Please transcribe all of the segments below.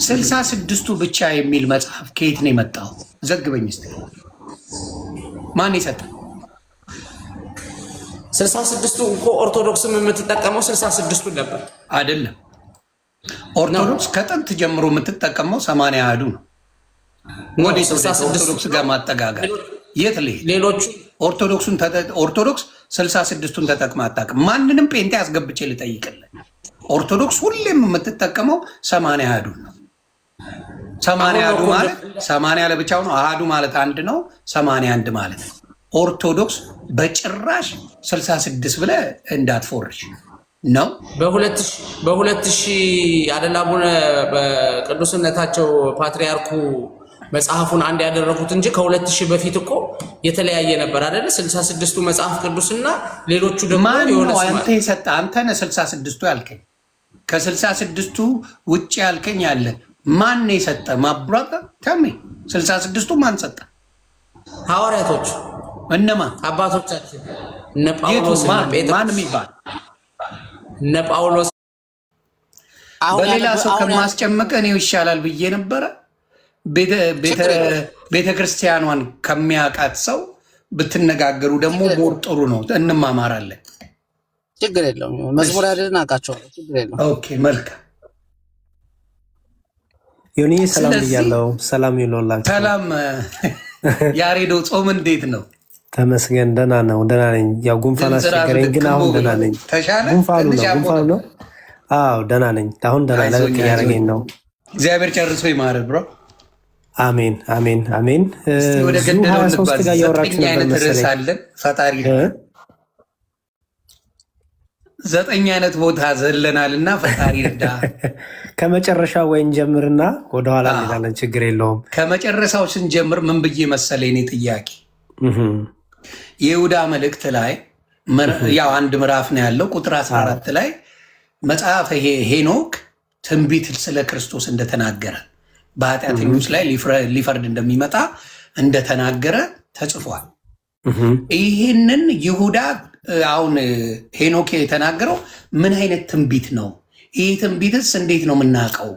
66ቱ ብቻ የሚል መጽሐፍ ከየት ነው የመጣው? ዘግበኝ እስኪ። ማን ይሰጣ? 66ቱ እኮ ኦርቶዶክስም የምትጠቀመው 66ቱ ነበር አይደለም። ኦርቶዶክስ ከጥንት ጀምሮ የምትጠቀመው 80 አሐዱ ነው። ወደ ኦርቶዶክስ ጋር ማጠጋጋት የት ልሄድ? ሌሎቹ ኦርቶዶክስ 66ቱን ተጠቅማ አታውቅም። ማንንም ጴንጤ አስገብቼ ልጠይቅልን። ኦርቶዶክስ ሁሌም የምትጠቀመው 80 አሐዱ ነው። 80 አሐዱ ማለት 80 ለብቻው ነው። አሐዱ ማለት አንድ ነው። 81 ማለት ነው። ኦርቶዶክስ በጭራሽ 66 ብለህ እንዳትፎርሽ ነው። በ2000 አደላቡነ በቅዱስነታቸው ፓትሪያርኩ መጽሐፉን አንድ ያደረጉት እንጂ ከ2000 በፊት እኮ የተለያየ ነበር አይደለ? 66ቱ መጽሐፍ ቅዱስና ሌሎቹ ደግሞ የሆነ አንተ የሰጠ አንተ ነህ 66ቱ ያልከኝ። ከ66ቱ ውጭ ያልከኝ አለ። ማን ነው የሰጠ? ማብራታ ተሜ 66ቱ ማን ሰጠ? ሐዋርያቶች። እነማን? አባቶቻችን እነ ጳውሎስ ማን የሚባል እነ ጳውሎስ። በሌላ ሰው ከማስጨመቅ እኔው ይሻላል ብዬ ነበረ። ቤተ ክርስቲያኗን ከሚያውቃት ሰው ብትነጋገሩ ደግሞ ሞር ጥሩ ነው። እንማማራለን። ችግር የለውም። መዝሙር ያደልን አውቃቸዋለሁ። ችግር የለውም። ኦኬ መልካም። ዮኒ ሰላም ብያለሁ። ሰላም ይሎላችሁ። ሰላም ያሬዶ፣ ጾም እንዴት ነው? ተመስገን ደህና ነው። ደህና ነኝ። ያው ጉንፋን አስቸገረኝ፣ ግን አሁን ደህና ነኝ። ጉንፋኑ ነው። አዎ ደህና ነኝ አሁን። ደህና ለቅ ያደረገኝ ነው። እግዚአብሔር ጨርሶ ይማር ብሮ። አሜን አሜን አሜን። ወደ ገደለው ሶስት ጋር እያወራችሁ ነበር መሰለኝ። ፈጣሪ 9 አይነት ቦታ ዘለናል እና ፈጣሪ እርዳ። ከመጨረሻው ወይን ጀምርና ወደኋላ እንሄዳለን። ችግር የለውም። ከመጨረሻው ስንጀምር ምን ብዬ መሰለ እኔ ጥያቄ የይሁዳ መልእክት ላይ ያው አንድ ምዕራፍ ነው ያለው። ቁጥር 14 ላይ መጽሐፈ ሄኖክ ትንቢት ስለ ክርስቶስ እንደተናገረ በኃጢአተኞች ላይ ሊፈርድ እንደሚመጣ እንደተናገረ ተጽፏል። ይህንን ይሁዳ አሁን ሄኖክ የተናገረው ምን አይነት ትንቢት ነው? ይህ ትንቢትስ እንዴት ነው የምናውቀው?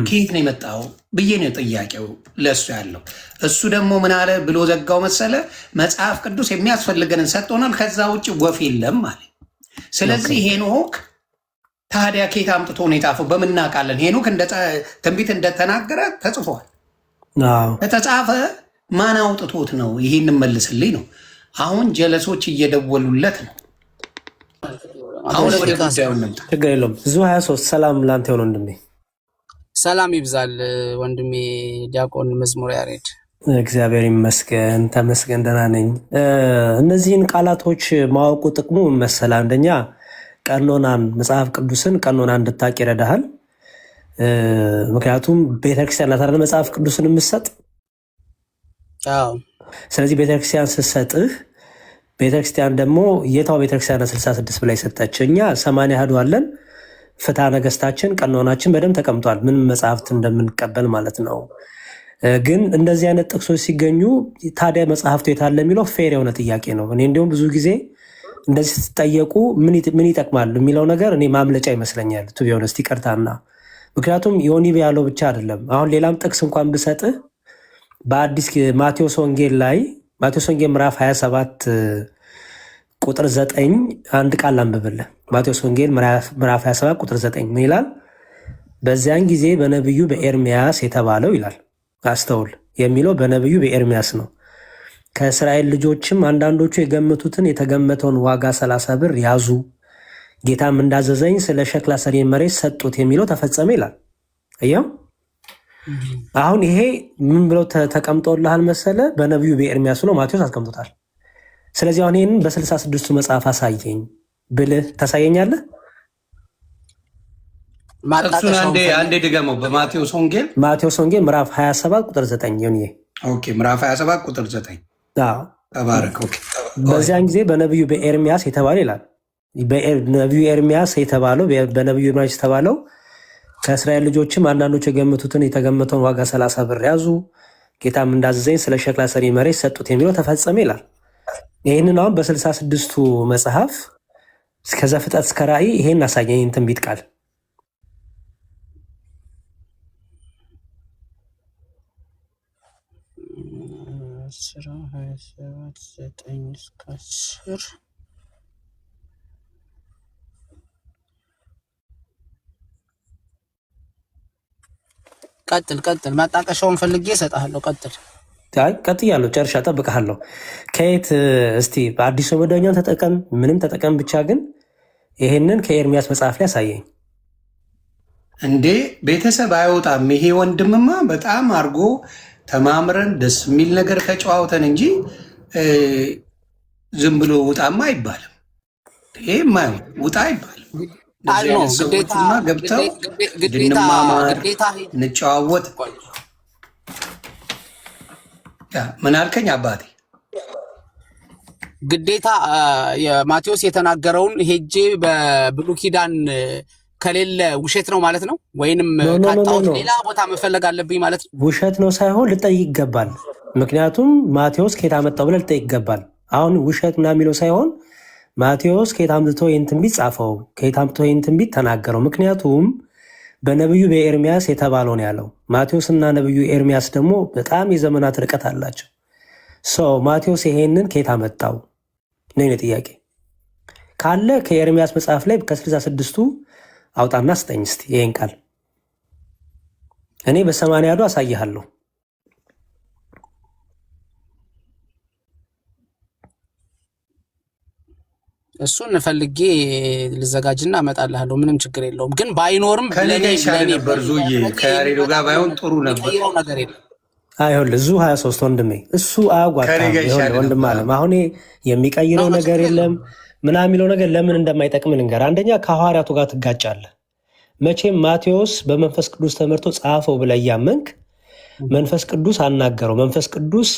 ከየት ነው የመጣው ብዬ ነው ጥያቄው ለእሱ ያለው። እሱ ደግሞ ምን አለ ብሎ ዘጋው መሰለ፣ መጽሐፍ ቅዱስ የሚያስፈልገንን ሰጥቶናል፣ ከዛ ውጭ ወፍ የለም ማለት። ስለዚህ ሄኖክ ታዲያ ከየት አምጥቶ ነው የጻፈው? በምናውቃለን? ሄኖክ ትንቢት እንደተናገረ ተጽፏል። ከተጻፈ ማን አውጥቶት ነው? ይህን መልስልኝ ነው። አሁን ጀለሶች እየደወሉለት ነው። አሁን ወደ ጉዳዩ እንምጣ። ችግር የለውም። ብዙ 23 ሰላም ላንተ ይሁን ወንድሜ። ሰላም ይብዛል ወንድሜ ዲያቆን መዝሙር ያሬድ። እግዚአብሔር ይመስገን ተመስገን ደህና ነኝ። እነዚህን ቃላቶች ማወቁ ጥቅሙ መሰለ፣ አንደኛ ቀኖናን መጽሐፍ ቅዱስን ቀኖና እንድታውቅ ይረዳሃል። ምክንያቱም ቤተክርስቲያን ናት መጽሐፍ ቅዱስን የምትሰጥ። ስለዚህ ቤተክርስቲያን ስትሰጥህ ቤተክርስቲያን ደግሞ የታው ቤተክርስቲያን 66 ብላ የሰጠች፣ እኛ 80 አሐዱ አለን። ፍትሐ ነገስታችን ቀኖናችን በደንብ ተቀምጧል፣ ምን መጽሐፍት እንደምንቀበል ማለት ነው። ግን እንደዚህ አይነት ጥቅሶች ሲገኙ ታዲያ መጽሐፍቱ የታለ የሚለው ፌር የሆነ ጥያቄ ነው። እኔ እንዲሁም ብዙ ጊዜ እንደዚህ ስትጠየቁ ምን ይጠቅማል የሚለው ነገር እኔ ማምለጫ ይመስለኛል። ቱ ቢሆን እስቲ ቀርታና፣ ምክንያቱም ዮኒ ያለው ብቻ አይደለም። አሁን ሌላም ጥቅስ እንኳን ብሰጥህ በአዲስ ማቴዎስ ወንጌል ላይ ማቴዎስ ወንጌል ምዕራፍ 27 ቁጥር 9 አንድ ቃል አንብብልህ። ማቴዎስ ወንጌል ምዕራፍ 27 ቁጥር 9 ምን ይላል? በዚያን ጊዜ በነቢዩ በኤርሚያስ የተባለው ይላል። አስተውል፣ የሚለው በነቢዩ በኤርሚያስ ነው። ከእስራኤል ልጆችም አንዳንዶቹ የገመቱትን የተገመተውን ዋጋ 30 ብር ያዙ፣ ጌታም እንዳዘዘኝ ስለ ሸክላ ሰሪ መሬት ሰጡት የሚለው ተፈጸመ ይላል። አየው፣ አሁን ይሄ ምን ብለው ተቀምጦልሃል መሰለ? በነቢዩ በኤርሚያስ ነው ማቴዎስ አስቀምጦታል። ስለዚህ አሁን ይህንን በ66ቱ መጽሐፍ አሳየኝ ብልህ ታሳየኛለህ? እሱን አንዴ ድገመው። በማቴዎስ ወንጌል ምዕራፍ 27 ቁጥር 9 ዮኒ። ኦኬ ምዕራፍ 27 ቁጥር 9 ተባረክ። በዚያን ጊዜ በነቢዩ በኤርሚያስ የተባለ ይላል። ነቢዩ ኤርሚያስ የተባለው በነቢዩ ኤርሚያስ የተባለው ከእስራኤል ልጆችም አንዳንዶች የገመቱትን የተገመተውን ዋጋ 30 ብር ያዙ፣ ጌታም እንዳዘዘኝ ስለ ሸክላ ሰሪ መሬት ሰጡት የሚለው ተፈጸመ ይላል። ይህንን አሁን በ66ቱ መጽሐፍ ከዘፍጥረት እስከ ራእይ ይሄን አሳየኝ። ትንቢት ቃል ቀጥል ማጣቀሻውን ፈልጌ እሰጥሃለሁ። ቀጥል። አይ ቀጥያለሁ፣ ጨርሻ እጠብቅሃለሁ። ከየት እስቲ በአዲሱ መደበኛውን ተጠቀም፣ ምንም ተጠቀም፣ ብቻ ግን ይሄንን ከኤርሚያስ መጽሐፍ ላይ አሳየኝ። እንዴ ቤተሰብ አይወጣም። ይሄ ወንድምማ በጣም አድርጎ ተማምረን ደስ የሚል ነገር ከጨዋውተን እንጂ ዝም ብሎ ውጣማ አይባልም። ይሄ ማይሆን ውጣ አይባልም። ሰዎችማ ገብተው እንድንማማር እንጨዋወት። ምን አልከኝ አባቴ? ግዴታ የማቴዎስ የተናገረውን ሄጄ በብሉይ ኪዳን ከሌለ ውሸት ነው ማለት ነው? ወይንም ካጣሁት ሌላ ቦታ መፈለግ አለብኝ ማለት ነው? ውሸት ነው ሳይሆን ልጠይቅ ይገባል። ምክንያቱም ማቴዎስ ከየት አመጣው ብለህ ልጠይቅ ይገባል። አሁን ውሸት ምናምን የሚለው ሳይሆን ማቴዎስ ከየት አምጥቶ ይህን ትንቢት ጻፈው፣ ከየት አምጥቶ ይህን ትንቢት ተናገረው። ምክንያቱም በነቢዩ በኤርሚያስ የተባለው ነው ያለው። ማቴዎስ እና ነቢዩ ኤርሚያስ ደግሞ በጣም የዘመናት ርቀት አላቸው። ሰው ማቴዎስ ይሄንን ከየት አመጣው ነው የእኔ ጥያቄ። ካለ ከኤርሚያስ መጽሐፍ ላይ ከ66ቱ አውጣና ስጠኝ እስቲ ይሄን ቃል። እኔ በ80 አሳይሃለሁ። እሱን ፈልጌ ልዘጋጅና እመጣልሃለሁ። ምንም ችግር የለውም። ግን ባይኖርም ከኔ ይሻል ነበር። ዙዬ ከያሬዶ ጋር ባይሆን ጥሩ ነበር። ነገር የለም። አይሆን ዙ 23 ወንድሜ እሱ አያጓታም። ወንድም አለም አሁን የሚቀይረው ነገር የለም። ምናምን የሚለው ነገር ለምን እንደማይጠቅም ልንገር። አንደኛ ከሐዋርያቱ ጋር ትጋጫለህ። መቼም ማቴዎስ በመንፈስ ቅዱስ ተመርቶ ጻፈው ብለህ እያመንክ መንፈስ ቅዱስ አናገረው፣ መንፈስ ቅዱስ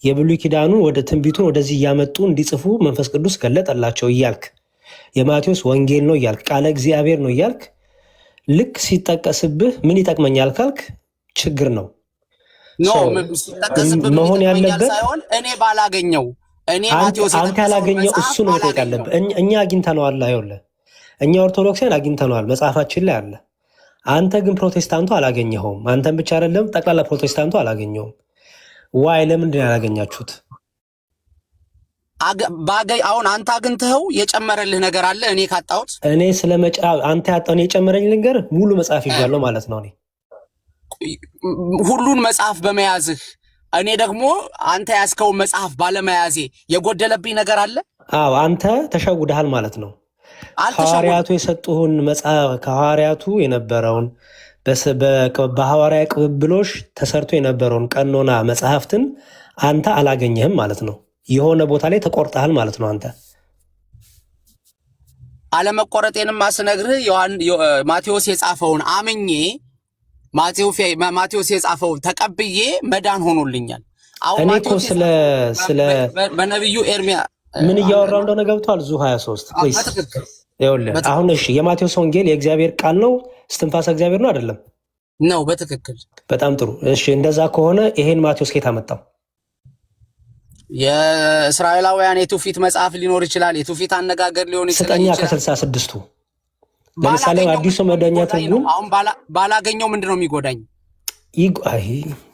የብሉይ ኪዳኑን ወደ ትንቢቱን ወደዚህ እያመጡ እንዲጽፉ መንፈስ ቅዱስ ገለጠላቸው እያልክ የማቴዎስ ወንጌል ነው እያልክ ቃለ እግዚአብሔር ነው እያልክ ልክ ሲጠቀስብህ ምን ይጠቅመኛል ካልክ ችግር ነው። መሆን ያለበት እኔ ባላገኘው አንተ ያላገኘው እሱ ነው መጠየቅ ያለብህ። እኛ አግኝተነዋል። አይሆንልህ እኛ ኦርቶዶክሳን አግኝተነዋል፣ መጽሐፋችን ላይ አለ። አንተ ግን ፕሮቴስታንቱ አላገኘኸውም። አንተን ብቻ አይደለም ጠቅላላ ፕሮቴስታንቱ አላገኘውም። ዋይ ለምንድን ያላገኛችሁት? አሁን አንተ አግኝተኸው የጨመረልህ ነገር አለ እኔ ካጣሁት? እኔ አንተ ያጣውን የጨመረኝ ነገር ሙሉ መጽሐፍ ይዣለሁ ማለት ነው። እኔ ሁሉን መጽሐፍ በመያዝህ እኔ ደግሞ አንተ ያዝከውን መጽሐፍ ባለመያዜ የጎደለብኝ ነገር አለ? አዎ አንተ ተሸውደሃል ማለት ነው። ሐዋርያቱ የሰጡህን መጽሐፍ ከሐዋርያቱ የነበረውን በሐዋርያ ቅብብሎሽ ተሰርቶ የነበረውን ቀኖና መጽሐፍትን አንተ አላገኘህም ማለት ነው። የሆነ ቦታ ላይ ተቆርጠሃል ማለት ነው። አንተ አለመቆረጤንም አስነግርህ ማቴዎስ የጻፈውን አምኜ ማቴዎስ የጻፈውን ተቀብዬ መዳን ሆኖልኛል። እኔ እኮ ስለ በነቢዩ ኤርሚያ ምን እያወራው እንደሆነ ገብቷል። ዙ 23 ይኸውልህ አሁን እሺ የማቴዎስ ወንጌል የእግዚአብሔር ቃል ነው፣ እስትንፋሰ እግዚአብሔር ነው አይደለም? ነው። በትክክል በጣም ጥሩ። እሺ እንደዛ ከሆነ ይሄን ማቴዎስ ከየት አመጣው? የእስራኤላውያን የትውፊት መጽሐፍ ሊኖር ይችላል፣ የትውፊት አነጋገር ሊሆን ይችላል። ስጠኛ ከ66ቱ ለምሳሌ አዲሱ መደበኛ ትርጉም አሁን ባላገኘው ምንድነው የሚጎዳኝ?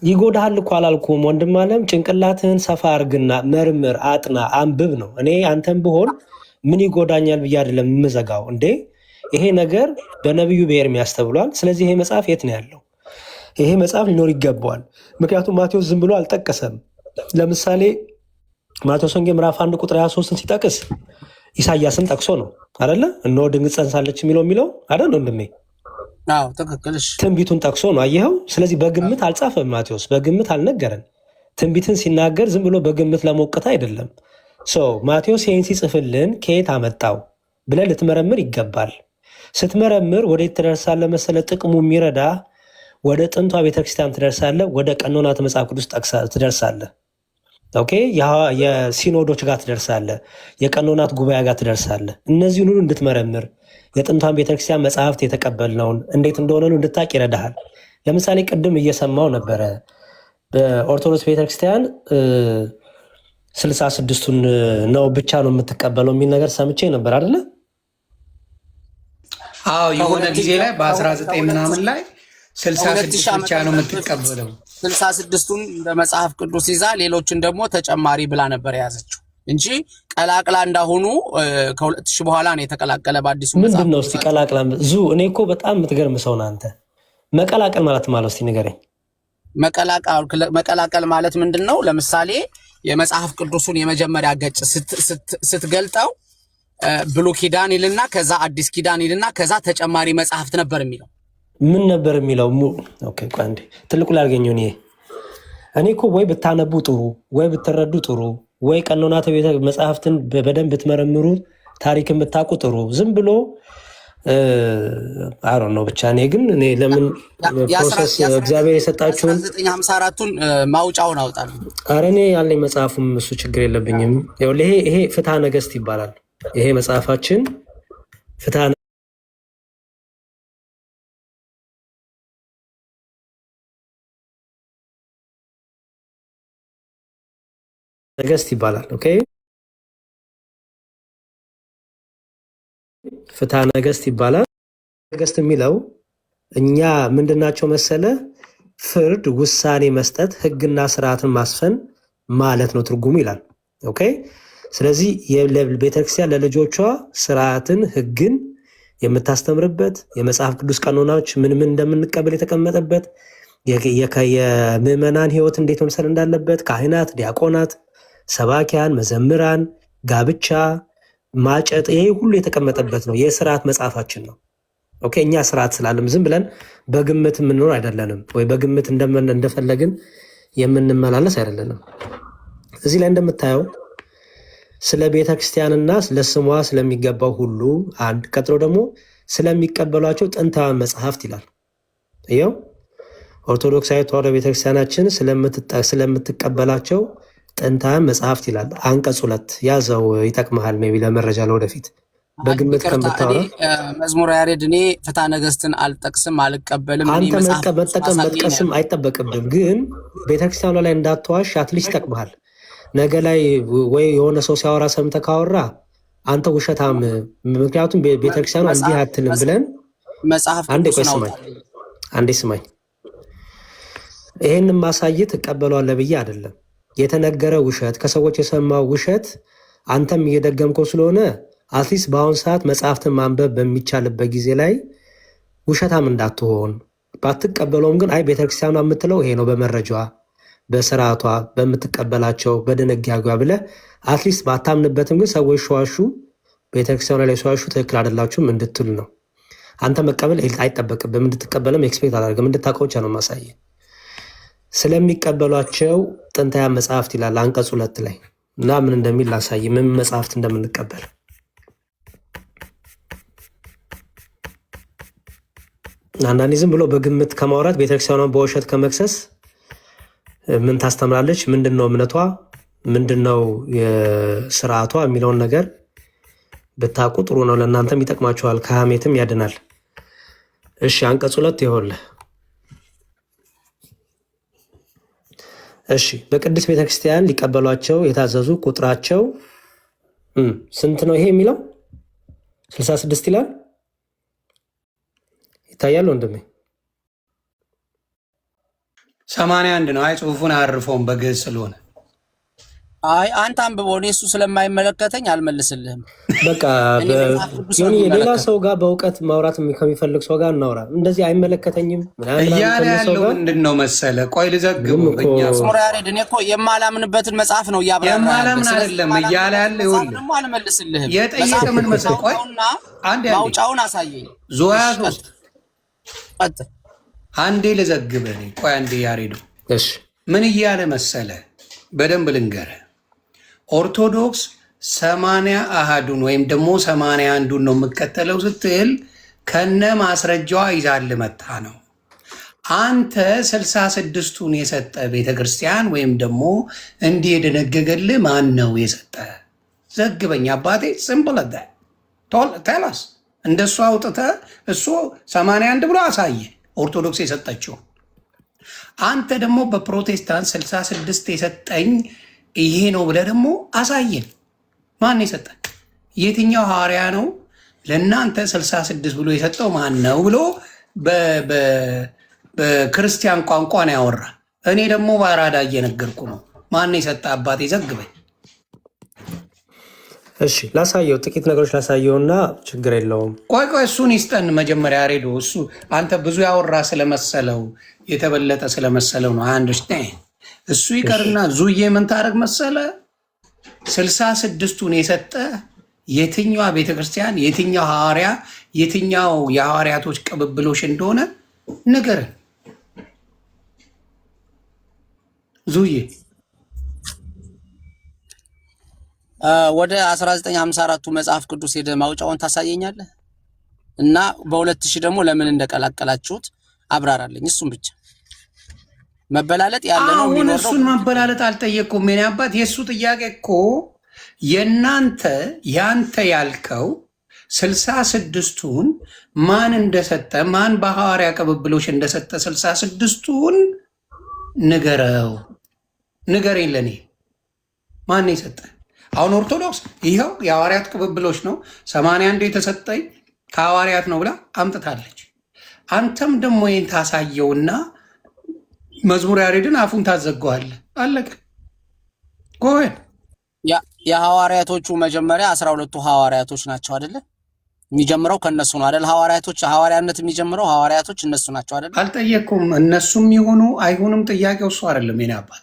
ይጎዳሃል እኮ አላልኩም ወንድም አለም። ጭንቅላትህን ሰፋ አርግና መርምር፣ አጥና፣ አንብብ ነው። እኔ አንተም ብሆን ምን ይጎዳኛል ብዬ አይደለም የምዘጋው። እንዴ ይሄ ነገር በነቢዩ በኤርሚያስ ተብሏል። ስለዚህ ይሄ መጽሐፍ የት ነው ያለው? ይሄ መጽሐፍ ሊኖር ይገባዋል። ምክንያቱም ማቴዎስ ዝም ብሎ አልጠቀሰም። ለምሳሌ ማቴዎስ ወንጌል ምዕራፍ 1 ቁጥር 23ን ሲጠቅስ ኢሳያስን ጠቅሶ ነው አይደለ? እነሆ ድንግል ጸንሳለች የሚለው አይደል ወንድሜ? አዎ ትክክል። ትንቢቱን ጠቅሶ ነው። አየኸው? ስለዚህ በግምት አልጻፈም ማቴዎስ፣ በግምት አልነገረን። ትንቢትን ሲናገር ዝም ብሎ በግምት ለሞቅታ አይደለም። ማቴዎስ ይህን ሲጽፍልን ከየት አመጣው ብለህ ልትመረምር ይገባል። ስትመረምር ወዴት ትደርሳለህ መሰለህ? ጥቅሙ የሚረዳ ወደ ጥንቷ ቤተክርስቲያን ትደርሳለህ፣ ወደ ቀኖናት መጽሐፍ ቅዱስ ትደርሳለህ። ኦኬ፣ የሲኖዶች ጋር ትደርሳለህ፣ የቀኖናት ጉባኤ ጋር ትደርሳለህ። እነዚህን ሁሉ እንድትመረምር የጥንቷን ቤተክርስቲያን መጽሐፍት የተቀበልነውን እንዴት እንደሆነ እንድታቅ ይረዳሃል። ለምሳሌ ቅድም እየሰማው ነበረ በኦርቶዶክስ ቤተክርስቲያን 66ቱን ነው ብቻ ነው የምትቀበለው የሚል ነገር ሰምቼ ነበር አይደለ? አዎ የሆነ ጊዜ ላይ በ19 ምናምን ላይ 66 ብቻ ነው የምትቀበለው። 66ቱን በመጽሐፍ ቅዱስ ይዛ ሌሎችን ደግሞ ተጨማሪ ብላ ነበር የያዘችው እንጂ ቀላቅላ እንዳሁኑ ከ2000 በኋላ ነው የተቀላቀለ በአዲሱ መጽሐፍ። ምንድነው እስቲ ቀላቅላ እኔ እኮ በጣም የምትገርም ሰው ነህ አንተ። መቀላቀል ማለት እስቲ ንገረኝ። መቀላቀል ማለት ምንድነው? ለምሳሌ የመጽሐፍ ቅዱሱን የመጀመሪያ ገጽ ስትገልጠው ብሉይ ኪዳን ይልና ከዛ አዲስ ኪዳን ይልና ከዛ ተጨማሪ መጽሐፍት ነበር የሚለው። ምን ነበር የሚለው? ኦኬ ቋንዴ ትልቁ ላርገኘው እኔ እኮ ወይ ብታነቡ ጥሩ ወይ ብትረዱ ጥሩ ወይ ቀኖናተ ቤተ መጽሐፍትን በደንብ ብትመረምሩ ታሪክን ብታውቁ ጥሩ። ዝም ብሎ አሮ ነው ብቻ። እኔ ለምን ፕሮሰስ እግዚአብሔር የሰጣችሁን 1954ቱን ማውጫውን አውጣለሁ። ኧረ እኔ ያለኝ መጽሐፉም እሱ ችግር የለብኝም። ይሄ ፍትሐ ነገሥት ይባላል። ይሄ መጽሐፋችን ፍትሐ ነገሥት ይባላል። ኦኬ ፍትሐ ነገሥት ይባላል። ነገሥት የሚለው እኛ ምንድናቸው መሰለ? ፍርድ፣ ውሳኔ መስጠት፣ ህግና ስርዓትን ማስፈን ማለት ነው ትርጉሙ ይላል። ኦኬ ስለዚህ ቤተክርስቲያን ለልጆቿ ስርዓትን፣ ህግን የምታስተምርበት የመጽሐፍ ቅዱስ ቀኖናዎች ምን እንደምንቀበል የተቀመጠበት የምዕመናን ህይወት እንዴት መምሰል እንዳለበት ካህናት፣ ዲያቆናት፣ ሰባኪያን፣ መዘምራን፣ ጋብቻ፣ ማጨጥ ይሄ ሁሉ የተቀመጠበት ነው። የስርዓት መጽሐፋችን ነው። ኦኬ እኛ ስርዓት ስላለም ዝም ብለን በግምት የምንኖር አይደለንም፣ ወይ በግምት እንደፈለግን የምንመላለስ አይደለንም። እዚህ ላይ እንደምታየው ስለ ቤተ ክርስቲያንና ለስሟ ስለሚገባው ሁሉ አንድ፣ ቀጥሎ ደግሞ ስለሚቀበሏቸው ጥንታውያን መጽሐፍት ይላል። ይኸው ኦርቶዶክሳዊ ተዋሕዶ ቤተክርስቲያናችን ስለምትቀበላቸው ጥንታውያን መጽሐፍት ይላል። አንቀጽ 2 ያዘው ይጠቅመሃል። ሜይ ቢ ለመረጃ ለወደፊት በግምት ከምታወራ መዝሙረ ያሬድ እኔ ፍትሐ ነገሥትን አልጠቅስም አልቀበልም። አንተ መጥቀስም አይጠበቅብም፣ ግን ቤተክርስቲያኗ ላይ እንዳትዋሽ አትሊስት ይጠቅመሃል። ነገ ላይ ወይ የሆነ ሰው ሲያወራ ሰምተህ ካወራ አንተ ውሸታም፣ ምክንያቱም ቤተክርስቲያኗ እንዲህ አትልም ብለን አንዴ ስማኝ። ይሄንን ማሳየት እቀበለዋለሁ ብዬ አይደለም። የተነገረ ውሸት ከሰዎች የሰማው ውሸት አንተም እየደገምከው ስለሆነ አትሊስት በአሁን ሰዓት መጽሐፍትን ማንበብ በሚቻልበት ጊዜ ላይ ውሸታም እንዳትሆን ባትቀበለውም፣ ግን አይ ቤተክርስቲያኗ የምትለው ይሄ ነው በመረጃዋ በስርዓቷ በምትቀበላቸው በድንጋጌዋ ብለህ አትሊስት ባታምንበትም፣ ግን ሰዎች ሸዋሹ ቤተክርስቲያኗ ላይ ሸዋሹ ትክክል አይደላችሁም እንድትል ነው። አንተ መቀበል አይጠበቅብም፣ እንድትቀበልም ኤክስፔክት አላደርግም። እንድታውቀው ብቻ ነው ማሳየ። ስለሚቀበሏቸው ጥንታውያን መጽሐፍት ይላል አንቀጽ 2 ላይ እና ምን እንደሚል ላሳይ፣ ምን መጽሐፍት እንደምንቀበል። አንዳንዴ ዝም ብሎ በግምት ከማውራት ቤተክርስቲያኗን በውሸት ከመክሰስ ምን ታስተምራለች፣ ምንድነው እምነቷ፣ ምንድነው የስርዓቷ የሚለውን ነገር ብታውቁ ጥሩ ነው። ለእናንተም ይጠቅማችኋል፣ ከሐሜትም ያድናል። እሺ አንቀጽ 2 ይኸውልህ። እሺ በቅድስት ቤተክርስቲያን ሊቀበሏቸው የታዘዙ ቁጥራቸው ስንት ነው? ይሄ የሚለው 66 ይላል። ይታያል ወንድሜ? 81 ነው። አይ ጽሁፉን አያርፈውም በግዕዝ ስለሆነ። አይ አንተ አንብበው፣ እኔ እሱ ስለማይመለከተኝ አልመልስልህም። በቃ ሌላ ሰው ጋር በእውቀት ማውራት ከሚፈልግ ሰው ጋር እናውራ። እንደዚህ አይመለከተኝም እያለ ያለው ምንድን ነው መሰለ? ቆይ ልዘግቡ። መዝሙረ ያሬድ እኔ እኮ የማላምንበትን መጽሐፍ ነው እያብራራ የማላምን አይደለም እያለ ያለ ይኸውልህ፣ ደግሞ አልመልስልህም። የጠየቀ ምን መሰለ? ቆይ ማውጫውን አሳየኝ። ዞያ 3 አንዴ ልዘግበህ። ቆይ አንዴ ያሬዱ ምን እያለ መሰለ? በደንብ ልንገርህ። ኦርቶዶክስ 80 አሃዱን ወይም ደግሞ 81ዱን ነው የምከተለው ስትል ከነ ማስረጃዋ ይዛል መታ ነው። አንተ 66ቱን የሰጠ ቤተክርስቲያን ወይም ደግሞ እንዲህ የደነገገልህ ማን ነው የሰጠ? ዘግበኝ አባቴ። ሲምፕል ተላስ እንደሱ አውጥተህ እሱ 81 ብሎ አሳየ ኦርቶዶክስ የሰጠችው። አንተ ደግሞ በፕሮቴስታንት 66 የሰጠኝ ይሄ ነው ብለህ ደግሞ አሳየን። ማን የሰጠ? የትኛው ሐዋርያ ነው ለእናንተ 66 ብሎ የሰጠው ማን ነው ብሎ በክርስቲያን ቋንቋ ነው ያወራ። እኔ ደግሞ ባራዳ እየነገርኩ ነው። ማን የሰጠ አባቴ ዘግበኝ። እሺ ላሳየው፣ ጥቂት ነገሮች ላሳየውና ችግር የለውም። ቆይ እሱን ይስጠን መጀመሪያ። ሬዶ እሱ አንተ ብዙ ያወራ ስለመሰለው የተበለጠ ስለመሰለው ነው። አንድ እሱ ይቀርና ዙዬ ምን ታደርግ መሰለ 66ቱን የሰጠ የትኛዋ ቤተክርስቲያን የትኛው ሐዋርያ የትኛው የሐዋርያቶች ቅብብሎሽ እንደሆነ ንገረን ዙዬ። ወደ 1954ቱ መጽሐፍ ቅዱስ ሄደ ማውጫውን ታሳየኛለህ እና በ2000 ደግሞ ለምን እንደቀላቀላችሁት አብራራለኝ። እሱን ብቻ መበላለጥ ያለ ነው የሚኖረው። እሱን መበላለጥ አልጠየቅኩም። የኔ አባት የእሱ ጥያቄ እኮ ያንተ ያልከው 66ቱን ማን እንደሰጠ ማን በሐዋርያ ቅብብሎች እንደሰጠ 66ቱን ንገረኝ ለኔ ማን የሰጠ? አሁን ኦርቶዶክስ ይኸው የሐዋርያት ቅብብሎች ነው 81 የተሰጠኝ ከሐዋርያት ነው ብላ አምጥታለች። አንተም ደግሞ ይህን ታሳየውና መዝሙር ያሬድን አፉን ታዘገዋለህ። አለቀ። ጎን የሐዋርያቶቹ መጀመሪያ 12ቱ ሐዋርያቶች ናቸው አይደለ? የሚጀምረው ከነሱ ነው አይደል? ሐዋርያነት የሚጀምረው ሐዋርያቶች እነሱ ናቸው አይደል? አልጠየቅኩም። እነሱም ይሆኑ አይሁንም ጥያቄው እሱ አይደለም። የኔ አባት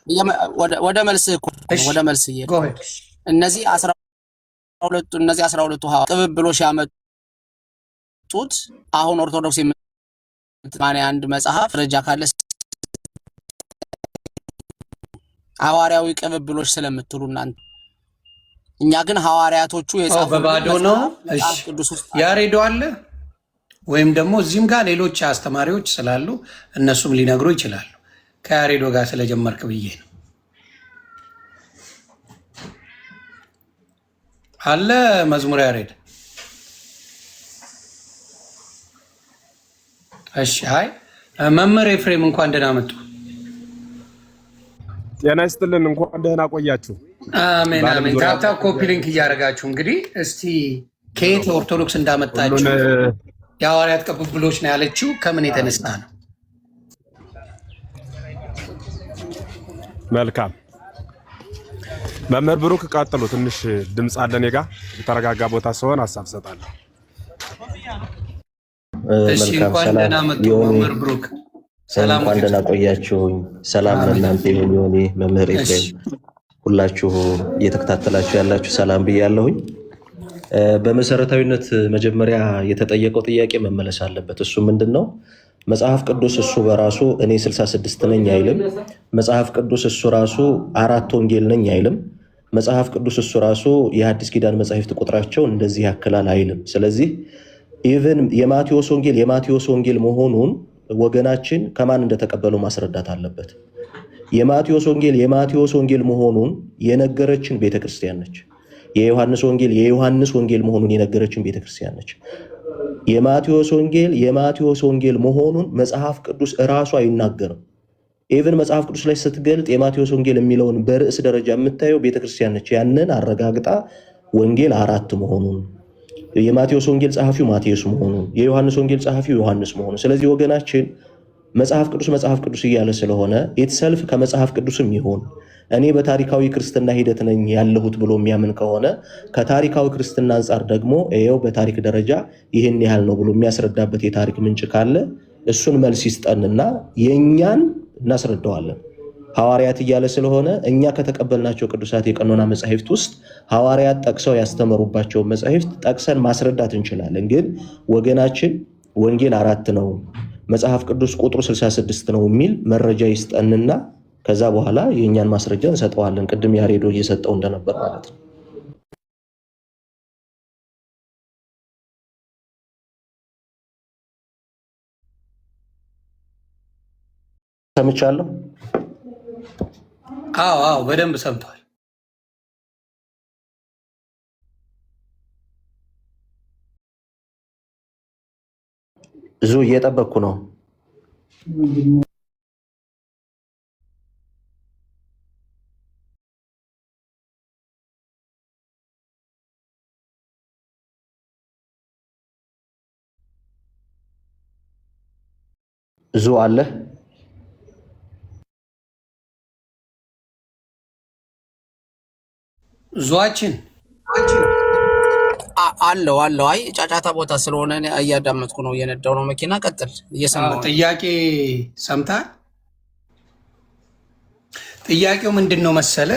ወደ መልስህ እነዚህ 12ቱ ቅብብሎች ያመጡት አሁን ኦርቶዶክስ የምትማንያ መጽሐፍ ረጃ ካለ ሐዋርያዊ ቅብብሎች ስለምትሉ እናንተ፣ እኛ ግን ሐዋርያቶቹ የጻፉት በባዶ ነው። ያሬዶ አለ ወይም ደግሞ እዚህም ጋር ሌሎች አስተማሪዎች ስላሉ እነሱም ሊነግሩ ይችላሉ። ከያሬዶ ጋር ስለጀመርክ ብዬ ነው። አለ መዝሙር ያሬድ። እሺ አይ መምህር ኤፍሬም እንኳን ደህና መጡ። ጤና ይስጥልን። እንኳን ደህና ቆያችሁ። አሜን አሜን። ታታ ኮፒ ሊንክ እያደረጋችሁ እንግዲህ እስቲ ከየት ኦርቶዶክስ እንዳመጣችሁ የሐዋርያት ቅብብሎች ነው ያለችው ከምን የተነሳ ነው? መልካም መምህር ብሩክ ቀጥሉ። ትንሽ ድምፅ አለ እኔ ጋር የተረጋጋ ቦታ ሲሆን ሀሳብ ሰጣለሁ። እሺ እንኳን ደህና መጡ መምህር ብሩክ። ሰላም እንኳን ደህና ቆያችሁኝ። ሰላም ለእናንተ ይሁን። ዮኒ መምህር ኤፍሬም ሁላችሁ እየተከታተላችሁ ያላችሁ ሰላም ብያለሁኝ። በመሰረታዊነት መጀመሪያ የተጠየቀው ጥያቄ መመለስ አለበት። እሱ ምንድነው? መጽሐፍ ቅዱስ እሱ በራሱ እኔ 66 ነኝ አይልም። መጽሐፍ ቅዱስ እሱ ራሱ 4 ወንጌል ነኝ አይልም። መጽሐፍ ቅዱስ እሱ ራሱ የሐዲስ ኪዳን መጻሕፍት ቁጥራቸው እንደዚህ ያክላል አይልም። ስለዚህ ኢቭን የማቴዎስ ወንጌል መሆኑን ወገናችን ከማን እንደተቀበለው ማስረዳት አለበት። የማቴዎስ ወንጌል መሆኑን የነገረችን ቤተክርስቲያን ነች። የዮሐንስ ወንጌል መሆኑን የነገረችን ቤተክርስቲያን ነች። የማቴዎስ ወንጌል መሆኑን መጽሐፍ ቅዱስ እራሱ አይናገርም። ኢቭን መጽሐፍ ቅዱስ ላይ ስትገልጥ የማቴዎስ ወንጌል የሚለውን በርዕስ ደረጃ የምታየው ቤተክርስቲያን ነች። ያንን አረጋግጣ ወንጌል 4 መሆኑን፣ የማቴዎስ ወንጌል ጸሐፊው ማቴዎስ መሆኑን፣ የዮሐንስ ወንጌል ጸሐፊው ዮሐንስ መሆኑን። ስለዚህ ወገናችን መጽሐፍ ቅዱስ እያለ ስለሆነ ኢትሰልፍ ከመጽሐፍ ቅዱስም ይሆን እኔ በታሪካዊ ክርስትና ሂደት ነኝ ያለሁት ብሎ የሚያምን ከሆነ ከታሪካዊ ክርስትና አንጻር ደግሞ ይኸው በታሪክ ደረጃ ይህን ያህል ነው ብሎ የሚያስረዳበት የታሪክ ምንጭ ካለ እሱን መልስ ይስጠንና የእኛን እናስረዳዋለን። ሐዋርያት እያለ ስለሆነ እኛ ከተቀበልናቸው ቅዱሳት የቀኖና መጻሕፍት ውስጥ ሐዋርያት ጠቅሰው ያስተመሩባቸው መጻሕፍት ጠቅሰን ማስረዳት እንችላለን። ግን ወገናችን ወንጌል 4 ነው፣ መጽሐፍ ቅዱስ ቁጥሩ 66 ነው የሚል መረጃ ይስጠንና ከዛ በኋላ የእኛን ማስረጃ እንሰጠዋለን። ቅድም ያሬዶ እየሰጠው እንደነበር ማለት ነው። ሰምቻለሁ። አዎ በደንብ ሰምቷል። ብዙ እየጠበቅኩ ነው። ብዙ አለ ዟችን አለው አይ ጫጫታ ቦታ ስለሆነ እያዳመጥኩ ነው፣ እየነዳው ነው መኪና። ቀጥል፣ እየሰማሁ። ጥያቄ ሰምታል? ጥያቄው ምንድን ነው መሰለ?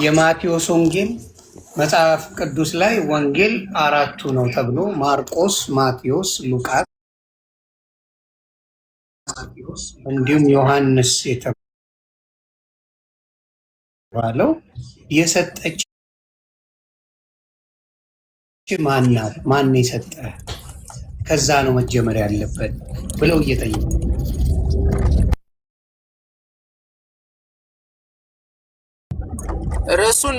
የማቴዎስ ወንጌል መጽሐፍ ቅዱስ ላይ ወንጌል 4 ነው ተብሎ ማርቆስ፣ ማቴዎስ፣ ሉቃስ እንዲሁም ዮሐንስ የተባለው የሰጠች ማናት? ማን የሰጠ? ከዛ ነው መጀመር ያለበት ብለው እየጠየቁ ርዕሱን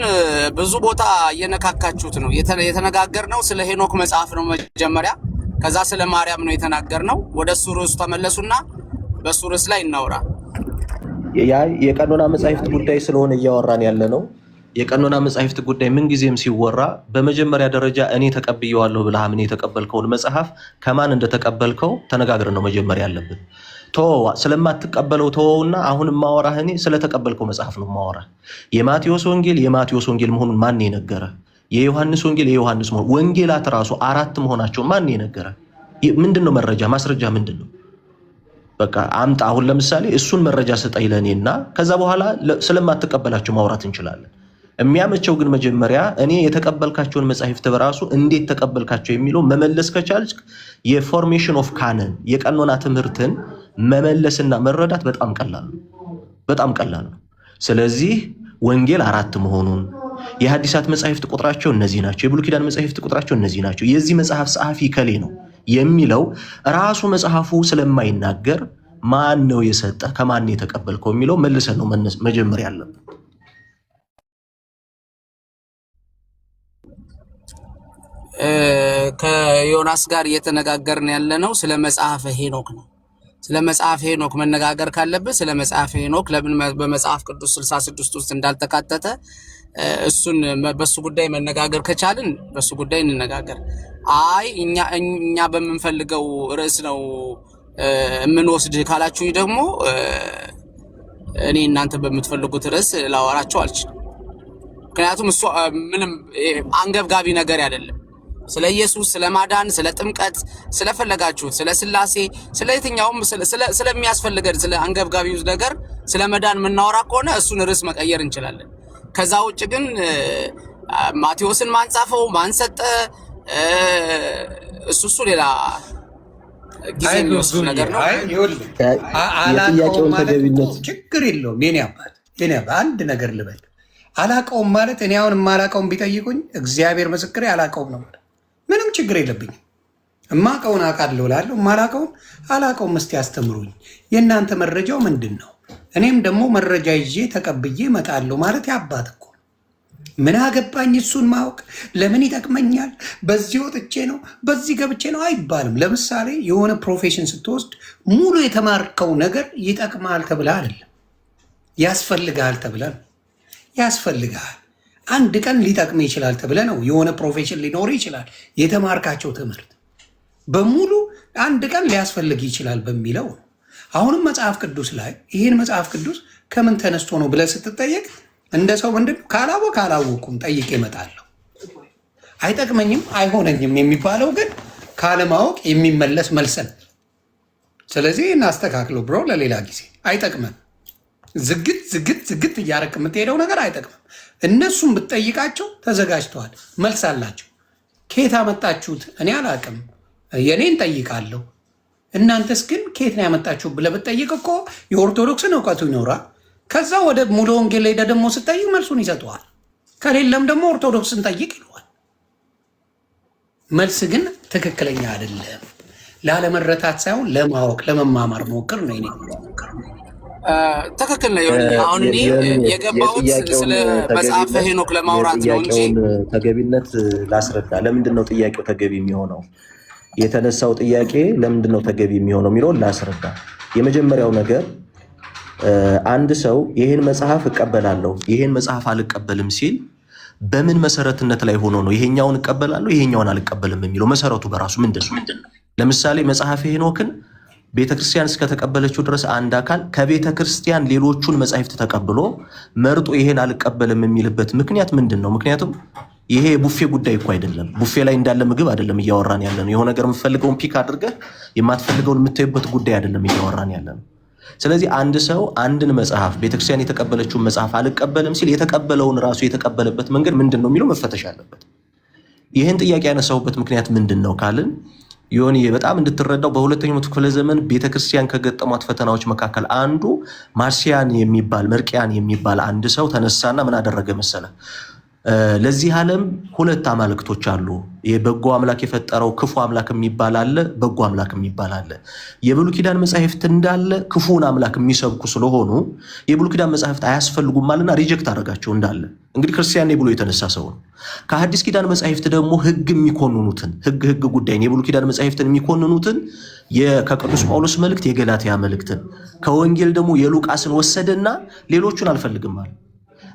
ብዙ ቦታ እየነካካችሁት ነው። የተነጋገርነው ስለ ሄኖክ መጽሐፍ ነው መጀመሪያ፣ ከዛ ስለ ማርያም ነው የተናገርነው። ወደ እሱ ርዕሱ ተመለሱና በእሱ ርዕስ ላይ እናውራ። ያ የቀኖና መጻሕፍት ጉዳይ ስለሆነ እያወራን ያለ ነው። የቀኖና መጻሕፍት ጉዳይ ምንጊዜም ሲወራ በመጀመሪያ ደረጃ እኔ ተቀብየዋለሁ ብለህ ምን የተቀበልከውን መጽሐፍ ከማን እንደተቀበልከው ተነጋግረን ነው መጀመሪያ ያለብን። ስለማትቀበለው ተወውና አሁን ማወራህ እኔ ስለተቀበልከው መጽሐፍ ነው ማወራህ። የማቴዎስ ወንጌል የማቴዎስ ወንጌል መሆኑን ማን የነገረ? የዮሐንስ ወንጌል የዮሐንስ መሆኑን፣ ወንጌላት ራሱ 4 መሆናቸው ማን የነገረ? ምንድነው መረጃ ማስረጃ ምንድነው? በቃ አምጣ። አሁን ለምሳሌ እሱን መረጃ ስጠኝ ለኔና ከዛ በኋላ ስለማትቀበላቸው ማውራት እንችላለን። የሚያመቸው ግን መጀመሪያ እኔ የተቀበልካቸውን መጻሕፍት በራሱ እንዴት ተቀበልካቸው የሚለው መመለስ ከቻልክ የፎርሜሽን ኦፍ ካነን የቀኖና ትምህርትን መመለስና መረዳት በጣም ቀላል ነው። ስለዚህ ወንጌል 4 መሆኑን፣ የሐዲሳት መጻሕፍት ቁጥራቸው እነዚህ ናቸው፣ የብሉይ ኪዳን መጻሕፍት ቁጥራቸው እነዚህ ናቸው፣ የዚህ መጽሐፍ ጸሐፊ ከሌ ነው የሚለው ራሱ መጽሐፉ ስለማይናገር ማን ነው የሰጠ ከማን የተቀበልከው የሚለው መልሰን ነው መጀመር ያለብን። ከዮናስ ጋር እየተነጋገርን ያለነው ስለ መጽሐፈ ሄኖክ ነው። ስለ መጽሐፈ ሄኖክ መነጋገር ካለብህ ስለ መጽሐፈ ሄኖክ ለምን በመጽሐፍ ቅዱስ 66 ውስጥ እንዳልተካተተ እሱን በሱ ጉዳይ መነጋገር ከቻልን በሱ ጉዳይ እንነጋገር። አይ እኛ በምንፈልገው ርዕስ ነው የምንወስድህ ካላችሁኝ ደግሞ እኔ እናንተ በምትፈልጉት ርዕስ ላወራችሁ አልችልም። ምክንያቱም እሱ ምንም አንገብጋቢ ነገር አይደለም። ስለ ኢየሱስ፣ ስለ ማዳን፣ ስለ ጥምቀት፣ ስለፈለጋችሁት፣ ስለ ስላሴ፣ ስለ የትኛውም ስለሚያስፈልገን ስለ አንገብጋቢው ነገር ስለ መዳን የምናወራ ከሆነ እሱን ርዕስ መቀየር እንችላለን። ከዛ ውጭ ግን ማቴዎስን ማን ጻፈው፣ ማን ሰጠ፣ እሱ ሌላ ጊዜ የሚወስድ ነገር ነው። አላውቀውም ማለት ችግር የለውም። የኔ አባት አንድ ነገር ልበል፣ አላውቀውም ማለት እኔ አሁን የማላውቀውን ቢጠይቁኝ እግዚአብሔር ምስክሬ አላውቀውም ነው፣ ምንም ችግር የለብኝም። እማውቀውን አውቃለሁ እላለሁ፣ የማላውቀውን አላውቀውም። እስቲ አስተምሩኝ። የእናንተ መረጃው ምንድን ነው? እኔም ደግሞ መረጃ ይዤ ተቀብዬ እመጣለሁ ማለት ያባት እኮ ምን አገባኝ እሱን ማወቅ ለምን ይጠቅመኛል? በዚህ ወጥቼ ነው በዚህ ገብቼ ነው አይባልም። ለምሳሌ የሆነ ፕሮፌሽን ስትወስድ ሙሉ የተማርከው ነገር ይጠቅማል ተብለ አይደለም፣ ያስፈልጋል ተብለ ነው። ያስፈልጋል አንድ ቀን ሊጠቅም ይችላል ተብለ ነው። የሆነ ፕሮፌሽን ሊኖር ይችላል። የተማርካቸው ትምህርት በሙሉ አንድ ቀን ሊያስፈልግ ይችላል በሚለው ነው። አሁንም መጽሐፍ ቅዱስ ላይ ይህን መጽሐፍ ቅዱስ ከምን ተነስቶ ነው ብለህ ስትጠየቅ እንደ ሰው ምንድን ካላወኩም ጠይቄ እመጣለሁ። አይጠቅመኝም አይሆነኝም የሚባለው ግን ካለማወቅ የሚመለስ መልሰን። ስለዚህ እናስተካክለው ብሮ፣ ለሌላ ጊዜ አይጠቅምም። ዝግት እያረቅ የምትሄደው ነገር አይጠቅምም። እነሱም ብትጠይቃቸው ተዘጋጅተዋል፣ መልስ አላቸው። ከየት አመጣችሁት? እኔ አላቅም፣ የኔን ጠይቃለሁ። እናንተስ ግን ከየት ነው ያመጣችሁ ብለህ ብትጠይቅ እኮ የኦርቶዶክስን እውቀቱ ይኖራል። ከዛ ወደ ሙሉ ወንጌል ሄደ ደግሞ ስጠይቅ መልሱን ይሰጠዋል። ከሌለም ደግሞ ኦርቶዶክስን ጠይቅ ይለዋል። መልስ ግን ትክክለኛ አይደለም። ላለመረታት ሳይሆን ለማወቅ ለመማማር ሞክር ነው። ኔ ትክክል ነው። አሁን እኔ የገባሁት ስለ መጽሐፈ ሄኖክ ለማውራት ነው እንጂ ተገቢነት ላስረዳ። ለምንድን ነው ጥያቄው ተገቢ የሚሆነው? የተነሳው ጥያቄ ለምንድን ነው ተገቢ የሚሆነው የሚለውን ላስረዳ። የመጀመሪያው ነገር አንድ ሰው ይህን መጽሐፍ እቀበላለሁ ይህን መጽሐፍ አልቀበልም ሲል በምን መሰረትነት ላይ ሆኖ ነው ይሄኛውን እቀበላለሁ ይሄኛውን አልቀበልም የሚለው? መሰረቱ በራሱ ምንድን ነው? ለምሳሌ መጽሐፈ ሄኖክን ቤተክርስቲያን እስከተቀበለችው ድረስ አንድ አካል ከቤተክርስቲያን ሌሎቹን መጻሕፍት ተቀብሎ መርጦ ይሄን አልቀበልም የሚልበት ምክንያት ምንድን ነው? ምክንያቱም ይሄ ቡፌ ጉዳይ እኮ አይደለም። ቡፌ ላይ እንዳለ ምግብ አይደለም እያወራን ያለ ነው። የሆነ ነገር የምትፈልገውን ፒክ አድርገህ የማትፈልገውን የምታይበት ጉዳይ አይደለም እያወራን ያለ ነው። ስለዚህ አንድ ሰው አንድን መጽሐፍ ቤተክርስቲያን የተቀበለችውን መጽሐፍ አልቀበልም ሲል የተቀበለውን ራሱ የተቀበለበት መንገድ ምንድን ነው የሚለው መፈተሽ አለበት። ይህን ጥያቄ ያነሳሁበት ምክንያት ምንድን ነው ካልን ዮኒ በጣም እንድትረዳው በሁለተኛው መቶ ክፍለ ዘመን ቤተክርስቲያን ከገጠሟት ፈተናዎች መካከል አንዱ መርቅያን የሚባል አንድ ሰው ተነሳና ምን አደረገ መሰለ? ለዚህ ዓለም ሁለት አማልክቶች አሉ። የበጎ አምላክ የፈጠረው ክፉ አምላክ የሚባል አለ፣ በጎ አምላክ የሚባል አለ። የብሉይ ኪዳን መጻሕፍት እንዳለ ክፉን አምላክ የሚሰብኩ ስለሆኑ የብሉይ ኪዳን መጻሕፍት አያስፈልጉም ማለትና ሪጀክት አደረጋቸው እንዳለ። እንግዲህ ክርስቲያን ነኝ ብሎ የተነሳ ሰው ነው። ከሐዲስ ኪዳን መጻሕፍት ደግሞ ሕግ የሚኮንኑትን ሕግ ጉዳይን የብሉይ ኪዳን መጻሕፍትን የሚኮንኑትን ከቅዱስ ጳውሎስ መልእክት የገላትያ መልእክትን ከወንጌል ደግሞ የሉቃስን ወሰደና ሌሎቹን አልፈልግም አለ።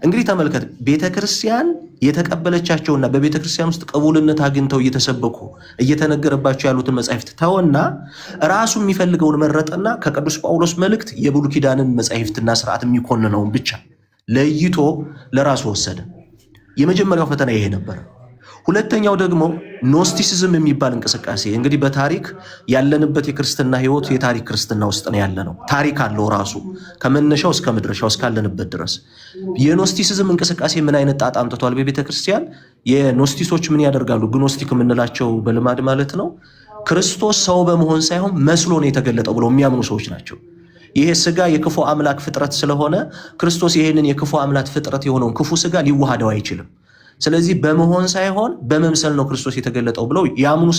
እንግዲህ ተመልከት፣ ቤተክርስቲያን የተቀበለቻቸውና በቤተክርስቲያን ውስጥ ቅቡልነት አግኝተው እየተሰበኩ እየተነገረባቸው ያሉትን መጻሕፍት ተወና ራሱ የሚፈልገውን መረጠና ከቅዱስ ጳውሎስ መልእክት የብሉይ ኪዳንን መጻሕፍትና ስርዓት የሚኮንነውን ብቻ ለይቶ ለራሱ ወሰደ። የመጀመሪያው ፈተና ይሄ ነበር። ሁለተኛው ደግሞ ኖስቲሲዝም የሚባል እንቅስቃሴ። እንግዲህ በታሪክ ያለንበት የክርስትና ህይወት የታሪክ ክርስትና ውስጥ ነው ያለ ነው። ታሪክ አለው ራሱ ከመነሻው እስከ መድረሻው እስካለንበት ድረስ። የኖስቲሲዝም እንቅስቃሴ ምን አይነት ጣጣ አምጥቷል በቤተ ክርስቲያን? የኖስቲሶች ምን ያደርጋሉ? ግኖስቲክ የምንላቸው በልማድ ማለት ነው። ክርስቶስ ሰው በመሆን ሳይሆን መስሎ ነው የተገለጠው ብለው የሚያምኑ ሰዎች ናቸው። ይሄ ስጋ የክፉ አምላክ ፍጥረት ስለሆነ ክርስቶስ ይሄንን የክፉ አምላክ ፍጥረት የሆነውን ክፉ ስጋ ሊዋሃደው አይችልም። ስለዚህ በመሆን ሳይሆን በመምሰል ነው ክርስቶስ የተገለጠው ብለው ያምኑ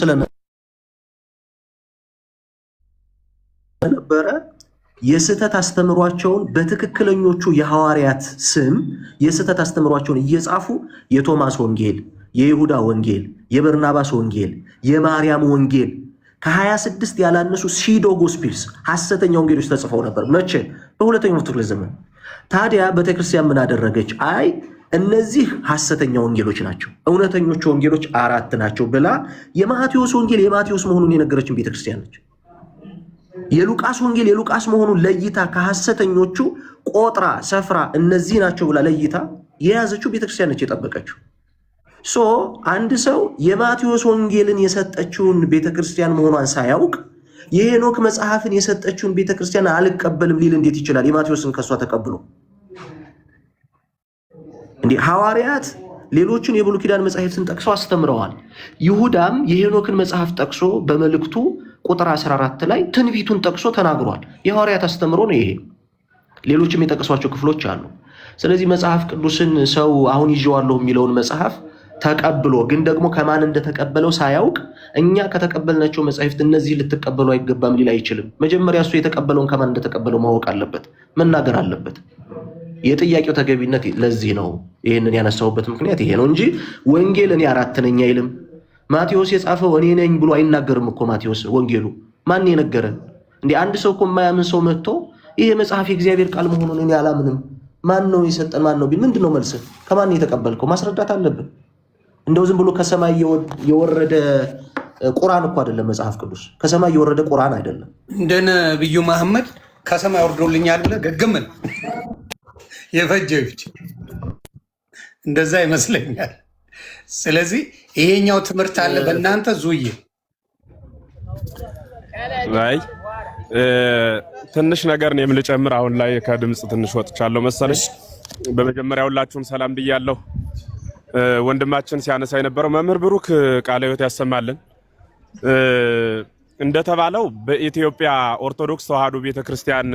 ስለነበረ የስህተት አስተምሯቸውን በትክክለኞቹ የሐዋርያት ስም የስህተት አስተምሯቸውን እየጻፉ የቶማስ ወንጌል፣ የይሁዳ ወንጌል፣ የበርናባስ ወንጌል፣ የማርያም ወንጌል ከ26 ያላነሱ ሲዶ ጎስፒልስ ሐሰተኛ ወንጌሎች ተጽፈው ነበር። መቼ? በሁለተኛው መቶ ክፍለ ዘመን። ታዲያ ቤተክርስቲያን ምን አደረገች? አይ እነዚህ ሐሰተኛ ወንጌሎች ናቸው፣ እውነተኞቹ ወንጌሎች 4 ናቸው ብላ የማቴዎስ ወንጌል የማቴዎስ መሆኑን የነገረችን ቤተክርስቲያን ነች። የሉቃስ ወንጌል የሉቃስ መሆኑን ለይታ ከሐሰተኞቹ ቆጥራ ሰፍራ እነዚህ ናቸው ብላ ለይታ የያዘችው ቤተክርስቲያን ነች የጠበቀችው። አንድ ሰው የማቴዎስ ወንጌልን የሰጠችውን ቤተክርስቲያን መሆኗን ሳያውቅ የሄኖክ መጽሐፍን የሰጠችውን ቤተክርስቲያን አልቀበልም ሊል እንዴት ይችላል? የማቴዎስን ከሷ ተቀብሎ እንዴ? ሐዋርያት ሌሎችን የብሉይ ኪዳን መጻሕፍትን ጠቅሰው አስተምረዋል። ይሁዳም የሄኖክን መጽሐፍ ጠቅሶ በመልእክቱ ቁጥር 14 ላይ ትንቢቱን ጠቅሶ ተናግሯል። የሐዋርያት አስተምሮ ነው ይሄ። ሌሎችም የጠቀሷቸው ክፍሎች አሉ። ስለዚህ መጽሐፍ ቅዱስን ሰው አሁን ይዤዋለሁ የሚለውን መጽሐፍ ተቀብሎ ግን ደግሞ ከማን እንደተቀበለው ሳያውቅ እኛ ከተቀበልናቸው መጻሕፍት እነዚህ ልትቀበሉ አይገባም ሊል አይችልም። መጀመሪያ እሱ የተቀበለውን ከማን እንደተቀበለው ማወቅ አለበት፣ መናገር አለበት። የጥያቄው ተገቢነት ለዚህ ነው። ይህንን ያነሳውበት ምክንያት ይሄ ነው እንጂ ወንጌል እኔ 4 ነኝ አይልም። ማቴዎስ የጻፈው እኔ ነኝ ብሎ አይናገርም እኮ ማቴዎስ ወንጌሉ። ማን የነገረን እንዴ? አንድ ሰው እኮ የማያምን ሰው መጥቶ ይሄ መጽሐፍ የእግዚአብሔር ቃል መሆኑን እኔ አላምንም፣ ማን ነው የሰጠን? ማን ነው ቢል ምንድን ነው መልስ? ከማን የተቀበልከው ማስረዳት አለብን። እንደው ዝም ብሎ ከሰማይ የወረደ ቁርአን እኮ አይደለም መጽሐፍ ቅዱስ። ከሰማይ የወረደ ቁርአን አይደለም። እንደ ነብዩ መሐመድ ከሰማይ ወርዶልኛል ብለህ ገግምን የፈጀች እንደዛ ይመስለኛል። ስለዚህ ይሄኛው ትምህርት አለ በእናንተ ዙዬ ላይ ትንሽ ነገር ነው የምልጨምር። አሁን ላይ ከድምጽ ትንሽ ወጥቻለሁ መሰለኝ። በመጀመሪያ ሁላችሁም ሰላም ብያለሁ። ወንድማችን ሲያነሳ የነበረው መምህር ብሩክ ቃለ ሕይወት ያሰማልን። እንደተባለው በኢትዮጵያ ኦርቶዶክስ ተዋሕዶ ቤተክርስቲያን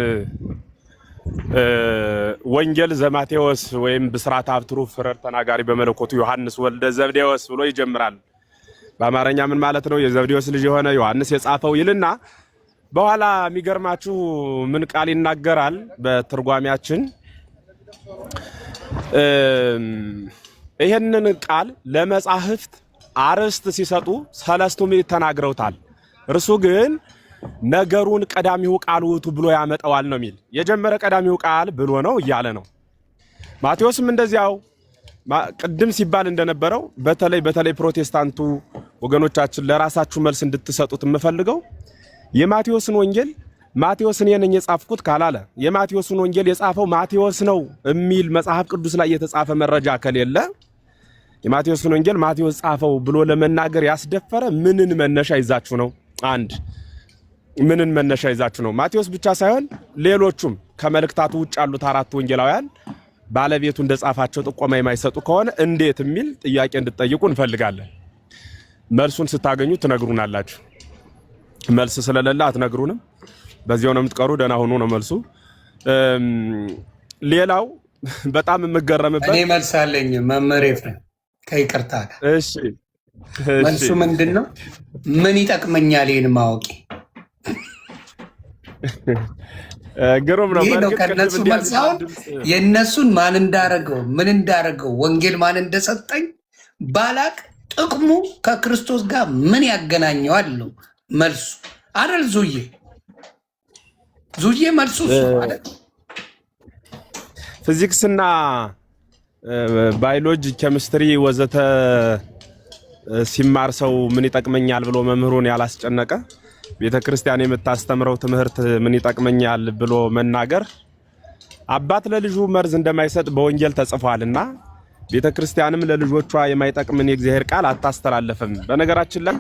ወንጌል ዘማቴዎስ ወይም ብስራት አብትሩ ፍረር ተናጋሪ በመለኮቱ ዮሐንስ ወልደ ዘብዴዎስ ብሎ ይጀምራል። በአማርኛ ምን ማለት ነው? የዘብዴዎስ ልጅ የሆነ ዮሐንስ የጻፈው ይልና በኋላ የሚገርማችሁ ምን ቃል ይናገራል በትርጓሜያችን። ይሄንን ቃል ለመጻሕፍት አርዕስት ሲሰጡ ሰለስቱ ምዕት ተናግረውታል። እርሱ ግን ነገሩን ቀዳሚው ቃል ውእቱ ብሎ ያመጣዋል ነው የሚል። የጀመረ ቀዳሚው ቃል ብሎ ነው እያለ ነው። ማቴዎስም እንደዚያው ቅድም ሲባል እንደነበረው በተለይ ፕሮቴስታንቱ ወገኖቻችን ለራሳችሁ መልስ እንድትሰጡት የምፈልገው የማቴዎስን ወንጌል ማቴዎስ እኔ ነኝ የጻፍኩት ካላለ የማቴዎስን ወንጌል የጻፈው ማቴዎስ ነው የሚል መጽሐፍ ቅዱስ ላይ የተጻፈ መረጃ ከሌለ የማቴዎስን ወንጌል ማቴዎስ ጻፈው ብሎ ለመናገር ያስደፈረ ምንን መነሻ ይዛችሁ ነው? አንድ ምንን መነሻ ይዛችሁ ነው? ማቴዎስ ብቻ ሳይሆን ሌሎቹም ከመልእክታቱ ውጭ ያሉት አራት ወንጌላውያን ባለቤቱ እንደጻፋቸው ጥቆማ የማይሰጡ ከሆነ እንዴት የሚል ጥያቄ እንድትጠይቁ እንፈልጋለን። መልሱን ስታገኙ ትነግሩናላችሁ። መልስ ስለሌለ አትነግሩንም። በዚያው ነው የምትቀሩ። ደህና ሆኖ ነው መልሱ። ሌላው በጣም የምገረምበት እኔ መልስ አለኝ መምህር ኤፍሬም ከይቅርታ ጋር። እሺ መልሱ ምንድን ነው? ምን ይጠቅመኛል ይህን ማወቂ? ግሩም ነው። ይህ ነው ከነሱ መልሳውን የእነሱን ማን እንዳረገው ምን እንዳረገው ወንጌል ማን እንደሰጠኝ ባላቅ ጥቅሙ ከክርስቶስ ጋር ምን ያገናኘዋል ነው መልሱ አይደል? ዙዬ መልሱ አይደል? ፊዚክስና ባዮሎጂ፣ ኬሚስትሪ ወዘተ ሲማር ሰው ምን ይጠቅመኛል ብሎ መምህሩን ያላስጨነቀ ቤተክርስቲያን የምታስተምረው ትምህርት ምን ይጠቅመኛል ብሎ መናገር አባት ለልጁ መርዝ እንደማይሰጥ በወንጌል ተጽፏልና ቤተክርስቲያንም ለልጆቿ የማይጠቅምን የእግዚአብሔር ቃል አታስተላልፍም። በነገራችን ላይ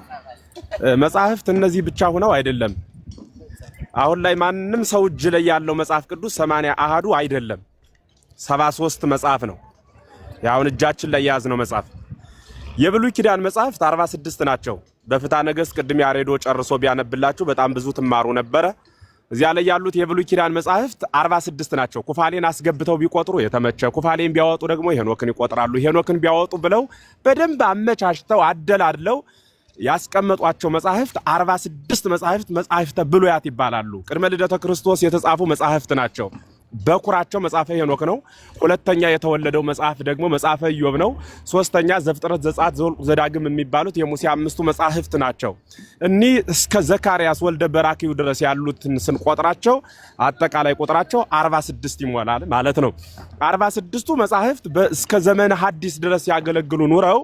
መጻሕፍት እነዚህ ብቻ ሆነው አይደለም። አሁን ላይ ማንንም ሰው እጅ ላይ ያለው መጽሐፍ ቅዱስ 80 አሃዱ አይደለም፣ 73 መጽሐፍ ነው። ያውን እጃችን ላይ ያዝነው መጽሐፍ። የብሉይ ኪዳን መጽሐፍት 46 ናቸው። በፍትሐ ነገሥት ቅድም ያሬዶ ጨርሶ ቢያነብላችሁ በጣም ብዙ ትማሩ ነበረ። እዚያ ላይ ያሉት የብሉይ ኪዳን መጽሐፍት 46 ናቸው። ኩፋሌን አስገብተው ቢቆጥሩ የተመቸ፣ ኩፋሌን ቢያወጡ ደግሞ ሄኖክን ይቆጥራሉ። ሄኖክን ቢያወጡ ብለው በደንብ አመቻችተው አደላድለው ያስቀመጧቸው መጽሐፍት 46 መጽሐፍት መጽሐፍተ ብሉያት ይባላሉ። ቅድመ ልደተ ክርስቶስ የተጻፉ መጽሐፍት ናቸው። በኩራቸው መጽሐፈ ሄኖክ ነው። ሁለተኛ የተወለደው መጽሐፍ ደግሞ መጽሐፈ ኢዮብ ነው። ሶስተኛ ዘፍጥረት፣ ዘጸአት፣ ዘኍልቍ፣ ዘዳግም የሚባሉት የሙሴ 5ቱ መጽሐፍት ናቸው። እኒህ እስከ ዘካርያስ ወልደ በራኪው ድረስ ያሉትን ስንቆጥራቸው አጠቃላይ ቁጥራቸው 46 ይሞላል ማለት ነው። 46ቱ መጽሐፍት እስከ ዘመነ ሐዲስ ድረስ ያገለግሉ ኑረው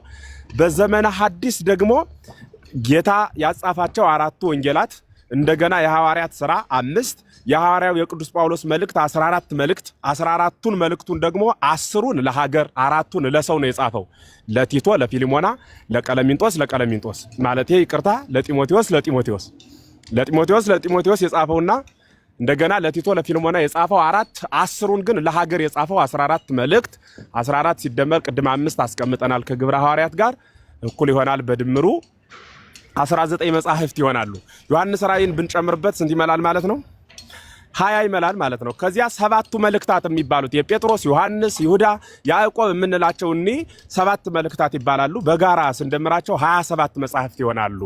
በዘመነ ሐዲስ ደግሞ ጌታ ያጻፋቸው 4ቱ ወንጌላት እንደገና የሐዋርያት ሥራ 5 የሐዋርያው የቅዱስ ጳውሎስ መልእክት 14 መልእክት 14ቱን መልእክቱን ደግሞ 10ሩን ለሀገር 4ቱን ለሰው ነው የጻፈው። ለቲቶ፣ ለፊሊሞና፣ ለቀለሚንጦስ ማለት ይቅርታ፣ ለጢሞቴዎስ የጻፈውና እንደገና ለቲቶ ለፊሊሞና የጻፈው 10ሩን ግን ለሀገር የጻፈው 14 መልእክት 14 ሲደመር ቅድም 5 አስቀምጠናል ከግብረ ሐዋርያት ጋር እኩል ይሆናል በድምሩ 19 መጽሐፍት ይሆናሉ። ዮሐንስ ራእይን ብንጨምርበት ስንት ይመላል ማለት ነው? 20 ይመላል ማለት ነው። ከዚያ 7ቱ መልእክታት የሚባሉት የጴጥሮስ፣ ዮሐንስ፣ ይሁዳ፣ ያዕቆብ የምንላቸው እኒህ 7 መልእክታት ይባላሉ። በጋራ ስንደምራቸው 27 መጽሐፍት ይሆናሉ።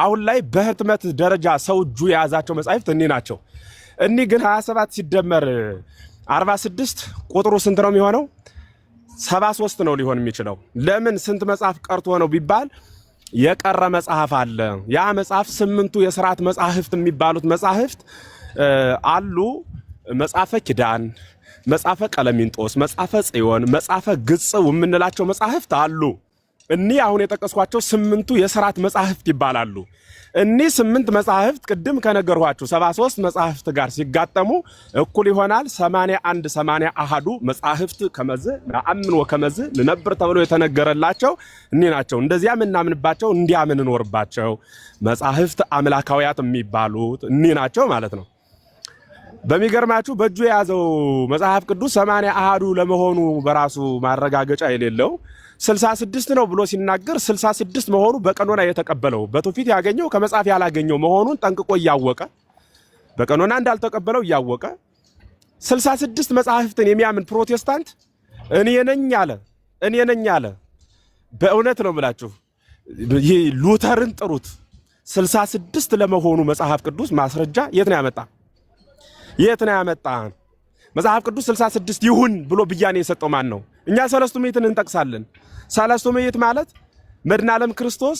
አሁን ላይ በህትመት ደረጃ ሰው እጁ የያዛቸው መጽሐፍት እኒህ ናቸው። እኒህ ግን 27 ሲደመር 46 ቁጥሩ ስንት ነው የሚሆነው? 73 ነው ሊሆን የሚችለው። ለምን ስንት መጽሐፍ ቀርቶ ነው ቢባል የቀረ መጽሐፍ አለ። ያ መጽሐፍ 8ቱ የሥርዓት መጽሐፍት የሚባሉት መጽሐፍት አሉ። መጽሐፈ ኪዳን፣ መጽሐፈ ቀለሚንጦስ፣ መጽሐፈ ጽዮን፣ መጽሐፈ ግጽው የምንላቸው መጽሐፍት አሉ። እኒህ አሁን የጠቀስኳቸው 8ቱ የሥርዓት መጽሐፍት ይባላሉ። እኒህ 8 መጽሐፍት ቅድም ከነገርኋችሁ 73 መጽሐፍት ጋር ሲጋጠሙ እኩል ይሆናል 80 አሃዱ መጽሐፍት ከመዝ ነአምን ወከመዝ ልነብር ተብሎ የተነገረላቸው እኒህ ናቸው። እንደዚያ ምናምንባቸው እንዲያምን እንኖርባቸው መጽሐፍት አምላካውያት የሚባሉት እኒህ ናቸው ማለት ነው። በሚገርማችሁ በእጁ የያዘው መጽሐፍ ቅዱስ 80 አሃዱ ለመሆኑ በራሱ ማረጋገጫ የሌለው 66 ነው ብሎ ሲናገር 66 መሆኑ በቀኖና የተቀበለው በትውፊት ያገኘው ከመጽሐፍ ያላገኘው መሆኑን ጠንቅቆ እያወቀ በቀኖና እንዳልተቀበለው እያወቀ 66 መጽሐፍትን የሚያምን ፕሮቴስታንት እኔ ነኝ አለ። በእውነት ነው የምላችሁ። ይሄ ሉተርን ጥሩት 66 ለመሆኑ መጽሐፍ ቅዱስ ማስረጃ የት ነው ያመጣ? መጽሐፍ ቅዱስ 66 ይሁን ብሎ ብያኔ የሰጠው ማን ነው? እኛ ሰለስቱ ምዕትን እንጠቅሳለን። ሰለስቱ ምዕት ማለት መድኃኔ ዓለም ክርስቶስ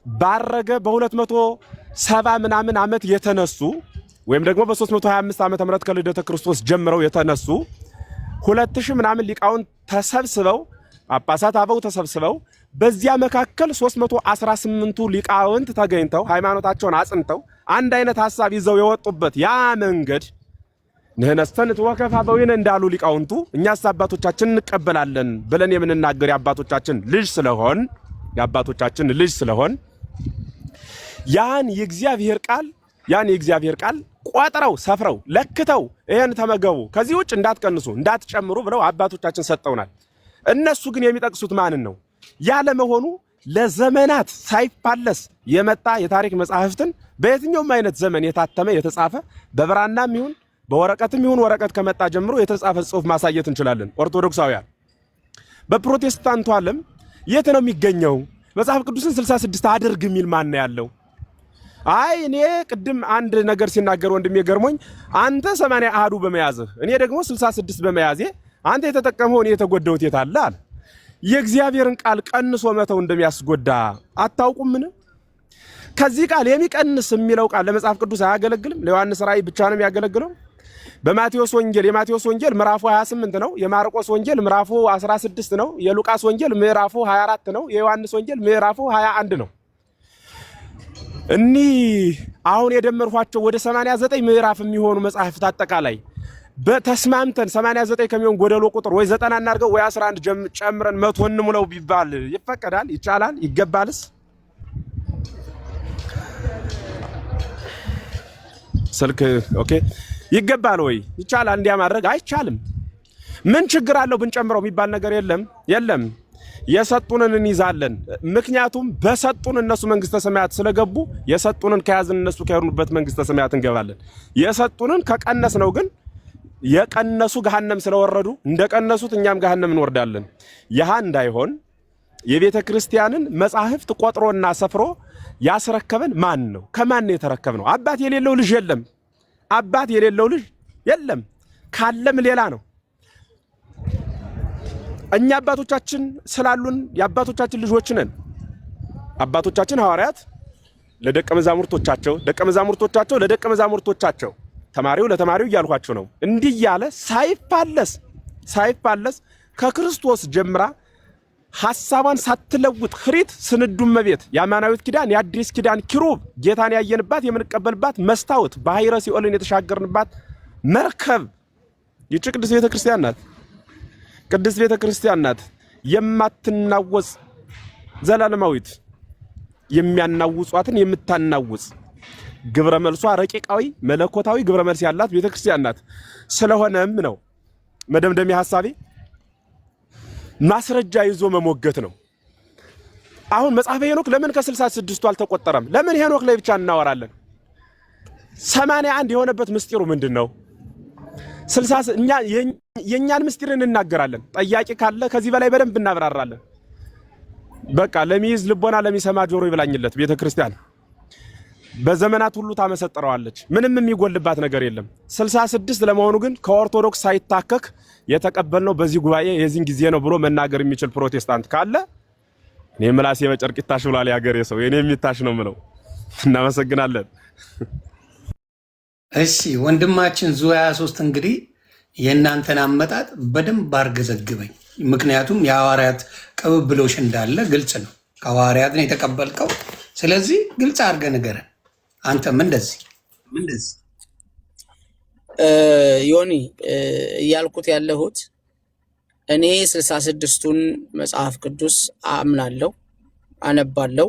ባረገ በ270 ምናምን ዓመት የተነሱ ወይም ደግሞ በ325 ዓመተ ምህረት ከልደተ ክርስቶስ ጀምረው የተነሱ 2000 ምናምን ሊቃውንት ተሰብስበው ጳጳሳት አበው ተሰብስበው በዚያ መካከል 318ቱ ሊቃውንት ተገኝተው ሃይማኖታቸውን አጽንተው አንድ አይነት ሐሳብ ይዘው የወጡበት ያ መንገድ ነህነስተን ተወከፋ በወይነ እንዳሉ ሊቃውንቱ እኛስ አባቶቻችን እንቀበላለን ብለን የምንናገር የአባቶቻችን ልጅ ስለሆን ያን የእግዚአብሔር ቃል ቋጥረው ሰፍረው ለክተው ይሄን ተመገቡ ከዚህ ውጭ እንዳትቀንሱ እንዳትጨምሩ ብለው አባቶቻችን ሰጠውናል። እነሱ ግን የሚጠቅሱት ማንን ነው? ያለ መሆኑ ለዘመናት ሳይፋለስ የመጣ የታሪክ መጽሐፍትን በየትኛውም አይነት ዘመን የታተመ የተጻፈ በብራናም ይሁን በወረቀትም ይሁን ወረቀት ከመጣ ጀምሮ የተጻፈ ጽሑፍ ማሳየት እንችላለን። ኦርቶዶክሳውያን በፕሮቴስታንቱ ዓለም የት ነው የሚገኘው? መጽሐፍ ቅዱስን 66 አድርግ የሚል ማን ነው ያለው? አይ እኔ ቅድም አንድ ነገር ሲናገር ወንድሜ ገርሞኝ አንተ 80 አሃዱ በመያዝህ እኔ ደግሞ 66 በመያዜ አንተ የተጠቀመው እኔ የተጎዳሁት የት አለ አለ። የእግዚአብሔርን ቃል ቀንሶ መተው እንደሚያስጎዳ አታውቁምን? ከዚህ ቃል የሚቀንስ የሚለው ቃል ለመጽሐፍ ቅዱስ አያገለግልም። ለዮሐንስ ራእይ ብቻ ነው የሚያገለግለው። በማቴዎስ ወንጌል የማቴዎስ ወንጌል ምዕራፉ 28 ነው። የማርቆስ ወንጌል ምዕራፉ 16 ነው። የሉቃስ ወንጌል ምዕራፉ 24 ነው። የዮሐንስ ወንጌል ምዕራፉ 21 ነው። እኒ አሁን የደመርኳቸው ወደ 89 ምዕራፍ የሚሆኑ መጽሐፍት አጠቃላይ በተስማምተን 89 ከሚሆን ጎደሎ ቁጥር ወይ 90 እናድርገው ወይ 11 ጨምረን 100 እንሙለው ቢባል ይፈቀዳል? ይቻላል? ይገባልስ? ስልክ ኦኬ ይገባል ወይ? ይቻላል? እንዲያ ማድረግ አይቻልም። ምን ችግር አለው ብንጨምረው የሚባል ነገር የለም። የሰጡንን እንይዛለን። ምክንያቱም በሰጡን እነሱ መንግስተ ሰማያት ስለገቡ የሰጡንን ከያዝን እነሱ ከሄዱበት መንግስተ ሰማያት እንገባለን። የሰጡንን ከቀነስ ነው ግን የቀነሱ ገሃነም ስለወረዱ እንደቀነሱት እኛም ገሃነም እንወርዳለን። ያህ እንዳይሆን የቤተ ክርስቲያንን መጻሕፍት ቆጥሮና ሰፍሮ ያስረከበን ማን ነው? ከማን ነው የተረከብነው? አባት የሌለው ልጅ የለም። ካለም ሌላ ነው። እኛ አባቶቻችን ስላሉን የአባቶቻችን ልጆች ነን። አባቶቻችን ሐዋርያት ለደቀ መዛሙርቶቻቸው ለደቀ መዛሙርቶቻቸው ተማሪው ለተማሪው እያልኳቸው ነው። እንዲህ ያለ ሳይፋለስ ከክርስቶስ ጀምራ ሐሳቧን ሳትለውጥ ክሪት ስንዱም መቤት የአማናዊት ኪዳን የአዲስ ኪዳን ኪሩብ ጌታን ያየንባት የምንቀበልባት መስታወት ባሕረ ሲኦልን የተሻገርንባት መርከብ ይህች ቅድስት ቤተክርስቲያን ናት። የማትናወጽ ዘላለማዊት የሚያናውጿትን የምታናውጽ ግብረ መልሷ ረቂቃዊ መለኮታዊ ግብረ መልስ ያላት ቤተክርስቲያን ናት። ስለሆነም ነው መደምደሚያ ሐሳቤ ማስረጃ ይዞ መሞገት ነው። አሁን መጽሐፈ ሄኖክ ለምን ከ66ቱ አልተቆጠረም? ለምን ሄኖክ ላይ ብቻ እናወራለን? 81 የሆነበት ምስጢሩ ምንድነው? እኛ የኛን ምስጢር እንናገራለን። ጠያቂ ካለ ከዚህ በላይ በደንብ እናብራራለን። በቃ ለሚይዝ ልቦና ለሚሰማ ጆሮ ይብላኝለት። ቤተክርስቲያን በዘመናት ሁሉ ታመሰጥረዋለች። ምንም የሚጎልባት ነገር የለም። 66 ለመሆኑ ግን ከኦርቶዶክስ ሳይታከክ የተቀበልነው በዚህ ጉባኤ የዚህን ጊዜ ነው ብሎ መናገር የሚችል ፕሮቴስታንት ካለ እኔ ምላሴ በጨርቅ ይታሽ ብሏል ያገሬ ሰው። እኔ የሚታሽ ነው ምለው። እናመሰግናለን። እሺ ወንድማችን ዙ23 እንግዲህ የእናንተን አመጣጥ በደንብ አድርገህ ዘግበኝ። ምክንያቱም የሐዋርያት ቅብብሎሽ እንዳለ ግልጽ ነው። ከሐዋርያት ነው የተቀበልከው። ስለዚህ ግልጽ አድርገህ ንገረን። አንተም እንደዚህ ዮኒ እያልኩት ያለሁት እኔ 66ቱን መጽሐፍ ቅዱስ አምናለሁ፣ አነባለሁ።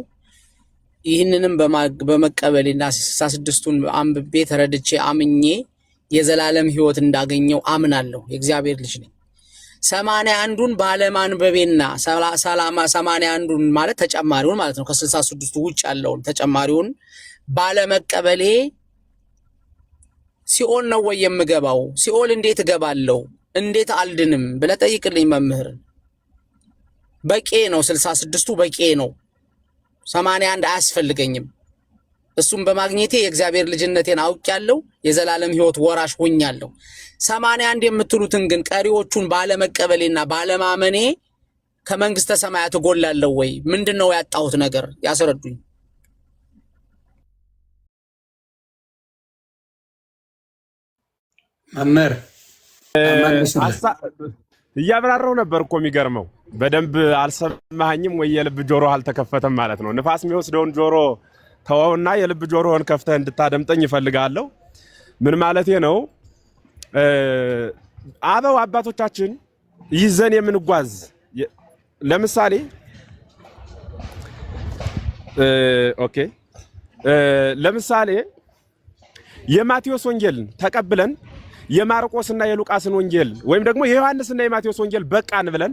ይህንንም በመቀበልና 66ቱን አንብቤ ተረድቼ አምኜ የዘላለም ሕይወት እንዳገኘው አምናለሁ። የእግዚአብሔር ልጅ ነኝ። 81ዱን ባለማንበቤና 81ዱን ማለት ተጨማሪውን ማለት ነው ከ66ቱ ውጭ ያለውን ተጨማሪውን ባለመቀበሌ ሲኦል ነው ወይ የምገባው? ሲኦል እንዴት እገባለሁ? እንዴት አልድንም ብለህ ጠይቅልኝ መምህርን። በቂ ነው 66ቱ በቂ ነው። 81 አያስፈልገኝም። እሱም በማግኘቴ የእግዚአብሔር ልጅነቴን አውቄያለሁ፣ የዘላለም ሕይወት ወራሽ ሆኛለሁ። 81 የምትሉትን ግን ቀሪዎቹን ባለመቀበሌና ባለማመኔ ከመንግስተ ሰማያት እጎላለሁ ወይ? ምንድነው ያጣሁት ነገር? ያስረዱኝ። መምህር እያብራራው ነበር እኮ የሚገርመው። በደንብ አልሰማኸኝም ወይ? የልብ ጆሮ አልተከፈተም ማለት ነው። ንፋስ የሚወስደውን ጆሮ ተወውና የልብ ጆሮህን ከፍተህ እንድታደምጠኝ ይፈልጋለሁ። ምን ማለቴ ነው? አበው አባቶቻችን ይዘን የምንጓዝ ለምሳሌ ለምሳሌ የማቴዎስ ወንጌልን ተቀብለን የማርቆስና የሉቃስን ወንጌል ወይም ደግሞ የዮሐንስና የማቴዎስ ወንጌል በቃን ብለን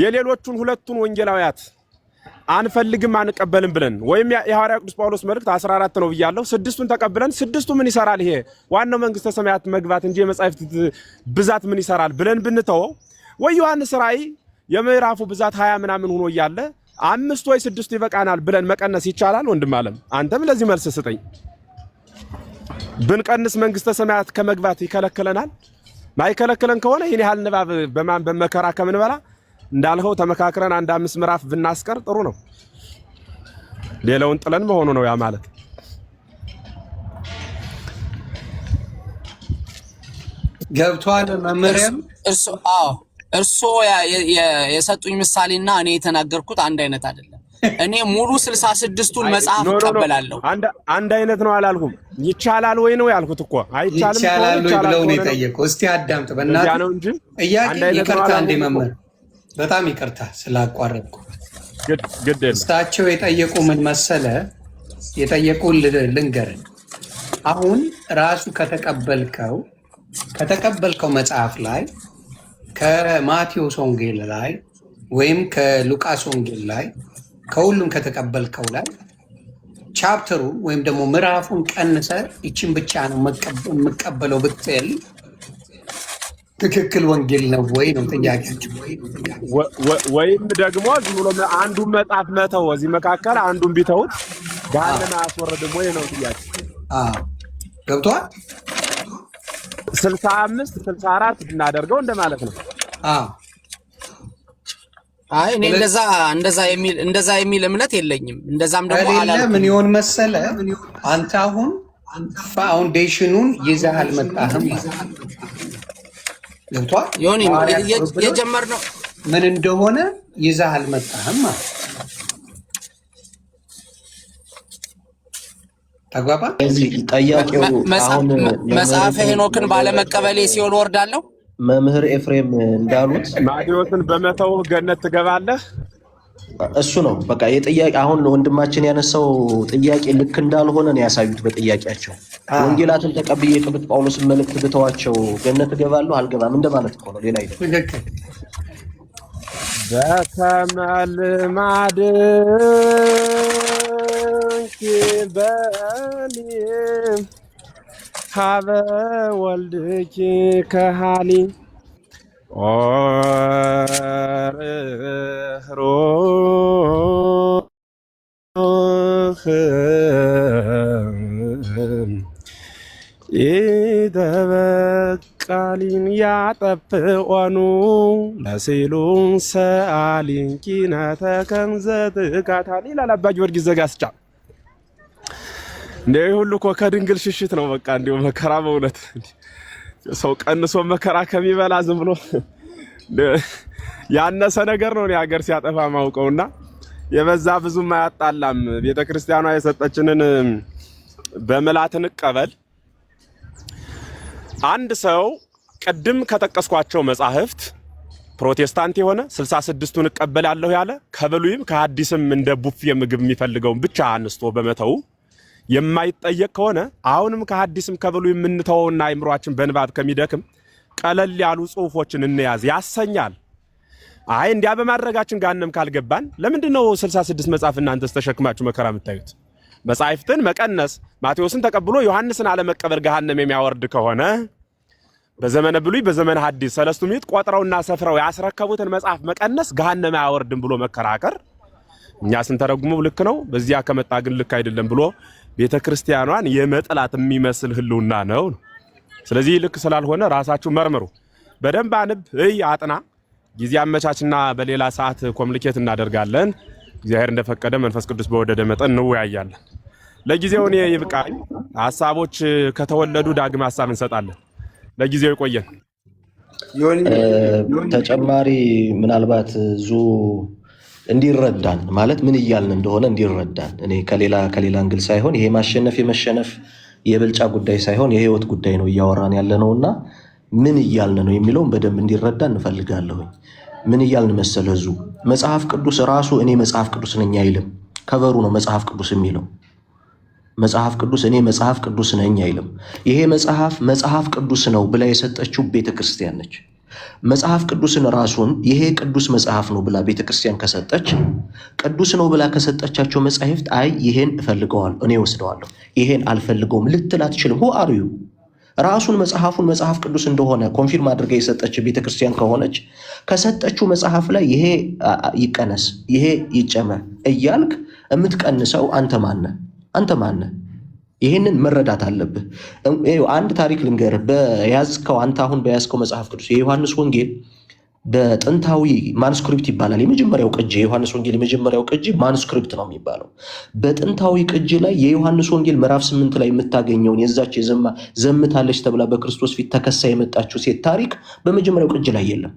የሌሎቹን ሁለቱን ወንጌላውያት አንፈልግም አንቀበልም ብለን ወይም የሐዋርያው ቅዱስ ጳውሎስ መልእክት 14 ነው ብያለሁ፣ 6ቱን ተቀብለን 6ቱ ምን ይሰራል ይሄ ዋናው መንግስተ ሰማያት መግባት እንጂ የመጻሕፍት ብዛት ምን ይሰራል ብለን ብንተወው ወይ ዮሐንስ ራእይ የምዕራፉ ብዛት 20 ምናምን ሆኖ እያለ 5 ወይ 6 ይበቃናል ብለን መቀነስ ይቻላል? ወንድም ዓለም አንተም ለዚህ መልስ ስጠኝ። ብንቀንስ መንግስተ ሰማያት ከመግባት ይከለክለናል? ማይከለክለን ከሆነ ይሄን ያህል ንባብ በማንበብ መከራ ከምንበላ እንዳልኸው ተመካክረን 1-5 ምዕራፍ ብናስቀር ጥሩ ነው። ሌላውን ጥለን መሆኑ ነው ያ ማለት። ገብቷል መምህርም እርሶ የሰጡኝ ምሳሌና እኔ የተናገርኩት አንድ አይነት አይደለም። እኔ ሙሉ 66ቱን መጽሐፍ እቀበላለሁ። አንድ አይነት ነው አላልኩም። ይቻላል ወይ ነው ያልኩት እኮ። አይቻልም ይቻላል ብለው ነው የጠየቁት። እስቲ አዳምጥ በእናትህ ነው እንጂ ይቅርታ እንደ መምህር በጣም ይቅርታ ስላቋረጥኩ። ግድ እሳቸው የጠየቁ ምን መሰለ የጠየቁ ልንገርህ። አሁን ራሱ ከተቀበልከው መጽሐፍ ላይ ከማቴዎስ ወንጌል ላይ ወይም ከሉቃስ ወንጌል ላይ ከሁሉም ከተቀበልከው ላይ ቻፕተሩ ወይም ደግሞ ምዕራፉን ቀንሰ ይችን ብቻ ነው የምቀበለው ብትል ትክክል ወንጌል ነው ወይ ነው ጥያቄያቸው። ወይም ደግሞ ዝም ብሎ አንዱን መጽሐፍ መተው እዚህ መካከል አንዱን ቢተውት ጋርና አስወረድም ወይ ነው ጥያቄ። ገብቷል? 65 64 እናደርገው እንደማለት ነው። አይ እኔ እንደዛ የሚል እምነት የለኝም። እንደዛም ደግሞ አላለም። ምን ይሆን መሰለ አንተ አሁን ፋውንዴሽኑን ይዘህ አልመጣህም። ገብቷል? ዮኒ የጀመርነው ምን እንደሆነ ይዘህ አልመጣህም ማለት ተግባባ። ጠያቂው አሁን መጽሐፈ ሄኖክን ባለመቀበሌ ሲኦል ወርዳለሁ። መምህር ኤፍሬም እንዳሉት ማቴዎስን በመተው ገነት ትገባለህ። እሱ ነው በቃ የጥያቄ አሁን ወንድማችን ያነሳው ጥያቄ ልክ እንዳልሆነ ነው ያሳዩት በጥያቄያቸው። ወንጌላትን ተቀብዬ ቅዱስ ጳውሎስን መልእክት ብተዋቸው ገነት እገባለሁ አልገባም እንደማለት እኮ ነው፣ ሌላ አይደለም። ትክክል። በተመልማድ በሊም ሀበ ወልድኪ ከሃሊ ኢተበቃሊን ያጠፍኦኑ ለሲሉን ሰአሊን ኪነተ ከምዘትቃታሊ ይላል አባ ጊዮርጊስ ዘጋስጫ። እንደ ሁሉ እኮ ከድንግል ሽሽት ነው። በቃ እንዲሁ መከራ በእውነት ሰው ቀንሶ መከራ ከሚበላ ዝም ብሎ ያነሰ ነገር ነው ሀገር ሲያጠፋ ማውቀውና የበዛ ብዙም አያጣላም። ቤተክርስቲያኗ የሰጠችንን በመላት እንቀበል። አንድ ሰው ቅድም ከጠቀስኳቸው መጻሕፍት ፕሮቴስታንት የሆነ 66ቱን እቀበላለሁ ያለ ከብሉይም ከሐዲስም እንደ ቡፌ ምግብ የሚፈልገውን ብቻ አንስቶ በመተው የማይጠየቅ ከሆነ አሁንም ከሐዲስም ከብሉይ የምንተውና አይምሮአችን በንባብ ከሚደክም ቀለል ያሉ ጽሑፎችን እንያዝ ያሰኛል። አይ እንዲያ በማድረጋችን ጋንም ካልገባን ለምንድነው 66 መጽሐፍ እናንተስ ተሸክማችሁ መከራ የምታዩት? መጻሕፍትን መቀነስ ማቴዎስን ተቀብሎ ዮሐንስን አለመቀበል ገሃነም የሚያወርድ ከሆነ በዘመነ ብሉይ በዘመነ ሐዲስ ሰለስቱ ምዕት ቆጥረውና ሰፍረው ያስረከቡትን መጽሐፍ መቀነስ ገሃነም አያወርድም ብሎ መከራከር እኛ ስንተረጉመው ልክ ነው፣ በዚያ ከመጣ ግን ልክ አይደለም ብሎ ቤተክርስቲያኗን የመጥላት የሚመስል ህልውና ነው። ስለዚህ ልክ ስላልሆነ ራሳችሁ መርምሩ። በደንብ አንብ፣ አጥና። ጊዜ አመቻችና በሌላ ሰዓት ኮሙኒኬት እናደርጋለን። እግዚአብሔር እንደፈቀደ መንፈስ ቅዱስ በወደደ መጠን እንወያያለን። ለጊዜው እኔ ይብቃኝ። ሐሳቦች ከተወለዱ ዳግም ሐሳብ እንሰጣለን። ለጊዜው ይቆየን። ተጨማሪ ምናልባት እንዲረዳን ማለት ምን እያልን እንደሆነ እንዲረዳን። እኔ ከሌላ እንግል ሳይሆን ይሄ ማሸነፍ የመሸነፍ የብልጫ ጉዳይ ሳይሆን የህይወት ጉዳይ ነው እያወራን ያለ ነውና ምን እያልን ነው የሚለውን በደንብ እንዲረዳ እንፈልጋለሁኝ። ምን እያልን መሰለ ህዝቡ መጽሐፍ ቅዱስ ራሱ እኔ መጽሐፍ ቅዱስ ነኝ አይልም። ከበሩ ነው መጽሐፍ ቅዱስ የሚለው። መጽሐፍ ቅዱስ እኔ መጽሐፍ ቅዱስ ነኝ አይልም። ይሄ መጽሐፍ ቅዱስ ነው ብላ የሰጠችው ቤተክርስቲያን ነች። መጽሐፍ ቅዱስን ራሱን ይሄ ቅዱስ መጽሐፍ ነው ብላ ቤተክርስቲያን ከሰጠች ቅዱስ ነው ብላ ከሰጠቻቸው መጻሕፍት አይ ይሄን እፈልገዋለሁ እኔ ወስደዋለሁ ይሄን አልፈልገውም ልትል አትችልም። ሁ አርዩ ራሱን መጽሐፉን መጽሐፍ ቅዱስ እንደሆነ ኮንፊርም አድርጋ የሰጠች ቤተክርስቲያን ከሆነች ከሰጠችው መጽሐፍ ላይ ይሄ ይቀነስ ይሄ ይጨመር እያልክ የምትቀንሰው አንተ ማነህ? ይህንን መረዳት አለብህ። አንድ ታሪክ ልንገርህ። አንተ አሁን በያዝከው መጽሐፍ ቅዱስ የዮሐንስ ወንጌል በጥንታዊ ማኑስክሪፕት ይባላል። የመጀመሪያው ቅጂ የዮሐንስ ወንጌል የመጀመሪያው ቅጂ ማኑስክሪፕት ነው የሚባለው። በጥንታዊ ቅጂ ላይ የዮሐንስ ወንጌል ምዕራፍ 8 ላይ የምታገኘውን የዛች ዘምታለች ተብላ በክርስቶስ ፊት ተከሳ የመጣችው ሴት ታሪክ በመጀመሪያው ቅጂ ላይ የለም።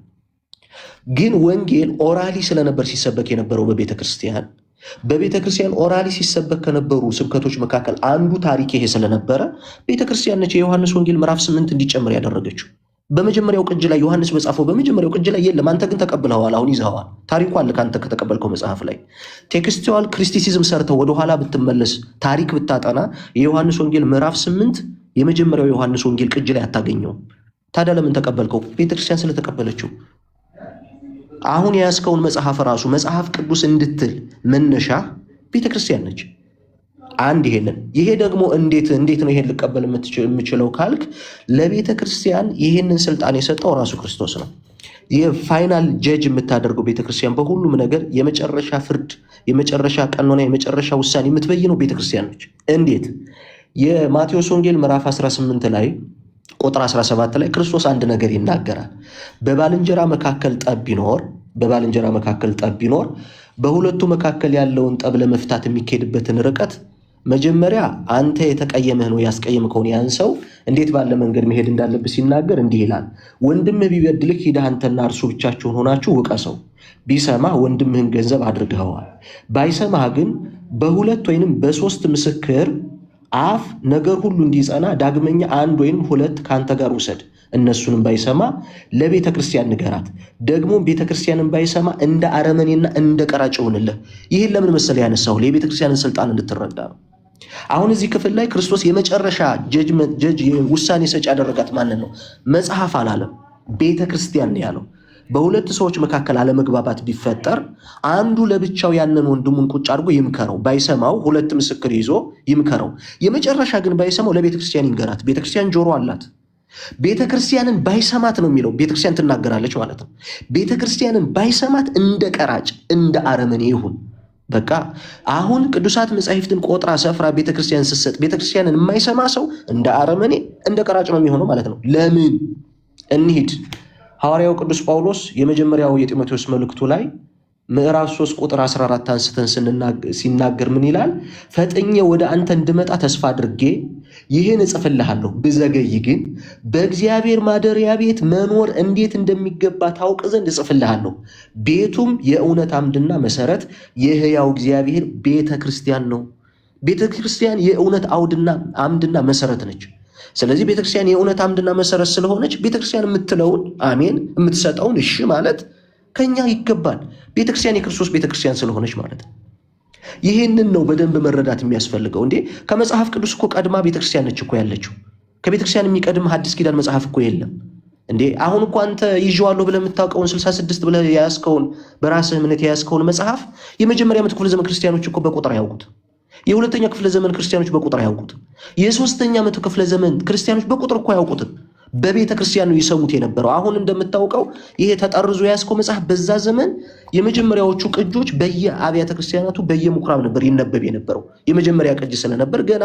ግን ወንጌል ኦራሊ ስለነበር ሲሰበክ የነበረው በቤተክርስቲያን ኦራሊ ሲሰበክ ከነበሩ ስብከቶች መካከል አንዱ ታሪክ ይሄ ስለነበረ ቤተክርስቲያን ነች የዮሐንስ ወንጌል ምዕራፍ 8 እንዲጨምር ያደረገችው። በመጀመሪያው ቅጂ ላይ ዮሐንስ በጻፈው በመጀመሪያው ቅጂ ላይ የለም። አንተ ግን ተቀብለዋል፣ አሁን ይዘዋል። ታሪኩ አለ ከአንተ ከተቀበልከው መጽሐፍ ላይ። ቴክስቱዋል ክሪቲሲዝም ሰርተው ወደኋላ ብትመለስ ታሪክ ብታጠና የዮሐንስ ወንጌል ምዕራፍ 8 የመጀመሪያው ዮሐንስ ወንጌል ቅጂ ላይ አታገኘውም። ታዲያ ለምን ተቀበልከው? ቤተክርስቲያን ስለተቀበለችው። አሁን የያዝከውን መጽሐፍ ራሱ መጽሐፍ ቅዱስ እንድትል መነሻ ቤተክርስቲያን ነች። አንድ ይሄ ደግሞ እንዴት ነው ይሄን ልቀበል የምችለው ካልክ ለቤተክርስቲያን ይሄንን ስልጣን የሰጠው ራሱ ክርስቶስ ነው። የፋይናል ጀጅ የምታደርገው ቤተክርስቲያን በሁሉም ነገር የመጨረሻ ፍርድ፣ የመጨረሻ ቀኖና፣ የመጨረሻ ውሳኔ የምትበይነው ቤተክርስቲያን ነች። እንዴት? የማቴዎስ ወንጌል ምዕራፍ 18 ላይ ቁጥር 17 ላይ ክርስቶስ አንድ ነገር ይናገራል። በባልንጀራ መካከል ጠብ ቢኖር በሁለቱ መካከል ያለውን ጠብ ለመፍታት የሚካሄድበትን ርቀት መጀመሪያ አንተ የተቀየመህ ነው ያስቀየምከውን ያን ሰው እንዴት ባለ መንገድ መሄድ እንዳለብህ ሲናገር እንዲህ ይላል። ወንድምህ ቢበድልህ ሂደህ አንተና እርሱ ብቻችሁን ሆናችሁ ውቀሰው። ቢሰማህ ወንድምህን ገንዘብ አድርገኸዋል። ባይሰማህ ግን በሁለት ወይንም በሶስት ምስክር አፍ ነገር ሁሉ እንዲጸና ዳግመኛ አንድ ወይም ሁለት ከአንተ ጋር ውሰድ። እነሱንም ባይሰማ ለቤተ ክርስቲያን ንገራት። ደግሞ ቤተ ክርስቲያንን ባይሰማ እንደ አረመኔና እንደ ቀራጭ ይሆንልህ። ይህን ለምን መሰለህ ያነሳው? የቤተ ክርስቲያንን ስልጣን እንድትረዳ ነው። አሁን እዚህ ክፍል ላይ ክርስቶስ የመጨረሻ ጀጅ ውሳኔ ሰጪ ያደረጋት ማንን ነው? መጽሐፍ አላለም፣ ቤተ ክርስቲያን ነው ያለው። በሁለት ሰዎች መካከል አለመግባባት ቢፈጠር አንዱ ለብቻው ያንን ወንድሙን ቁጭ አድርጎ ይምከረው። ባይሰማው ሁለት ምስክር ይዞ ይምከረው። የመጨረሻ ግን ባይሰማው ለቤተክርስቲያን ይንገራት። ቤተክርስቲያን ጆሮ አላት። ቤተክርስቲያንን ባይሰማት ነው የሚለው። ቤተክርስቲያን ትናገራለች ማለት ነው። ቤተክርስቲያንን ባይሰማት እንደ ቀራጭ እንደ አረመኔ ይሁን። በቃ አሁን ቅዱሳት መጻሕፍትን ቆጥራ ሰፍራ ቤተክርስቲያን ስትሰጥ ቤተክርስቲያንን የማይሰማ ሰው እንደ አረመኔ እንደ ቀራጭ ነው የሚሆነው ማለት ነው። ለምን እንሂድ። ሐዋርያው ቅዱስ ጳውሎስ የመጀመሪያው የጢሞቴዎስ መልእክቱ ላይ ምዕራፍ 3 ቁጥር 14 አንስተን ሲናገር ምን ይላል? ፈጥኜ ወደ አንተ እንድመጣ ተስፋ አድርጌ ይህን እጽፍልሃለሁ። ብዘገይ ግን በእግዚአብሔር ማደሪያ ቤት መኖር እንዴት እንደሚገባ ታውቅ ዘንድ እጽፍልሃለሁ። ቤቱም የእውነት አምድና መሰረት የሕያው እግዚአብሔር ቤተ ክርስቲያን ነው። ቤተ ክርስቲያን የእውነት አምድና መሰረት ነች። ስለዚህ ቤተክርስቲያን የእውነት አምድና መሰረት ስለሆነች ቤተክርስቲያን የምትለውን አሜን፣ የምትሰጠውን እሺ ማለት ከኛ ይገባል። ቤተክርስቲያን የክርስቶስ ቤተክርስቲያን ስለሆነች ማለት ነው። ይህንን ነው በደንብ መረዳት የሚያስፈልገው። እንዴ ከመጽሐፍ ቅዱስ እኮ ቀድማ ቤተክርስቲያን ነች እኮ ያለችው። ከቤተክርስቲያን የሚቀድም ሐዲስ ኪዳን መጽሐፍ እኮ የለም። እንዴ አሁን እኮ አንተ ይዤዋለሁ ብለህ የምታውቀውን 66 ብለህ የያዝከውን በራስህ እምነት የያዝከውን መጽሐፍ የመጀመሪያ ዓመት ክፍለ ዘመን ክርስቲያኖች እኮ በቁጥር ያውቁት። የሁለተኛ ክፍለ ዘመን ክርስቲያኖች በቁጥር አያውቁትም። የሶስተኛ መቶ ክፍለ ዘመን ክርስቲያኖች በቁጥር እኮ አያውቁትም። በቤተ ክርስቲያን ነው ይሰሙት የነበረው። አሁን እንደምታውቀው ይሄ ተጠርዞ ያስከው መጽሐፍ በዛ ዘመን የመጀመሪያዎቹ ቅጆች በየአብያተ ክርስቲያናቱ በየምኩራብ ነበር ይነበብ የነበረው። የመጀመሪያ ቅጅ ስለነበር ገና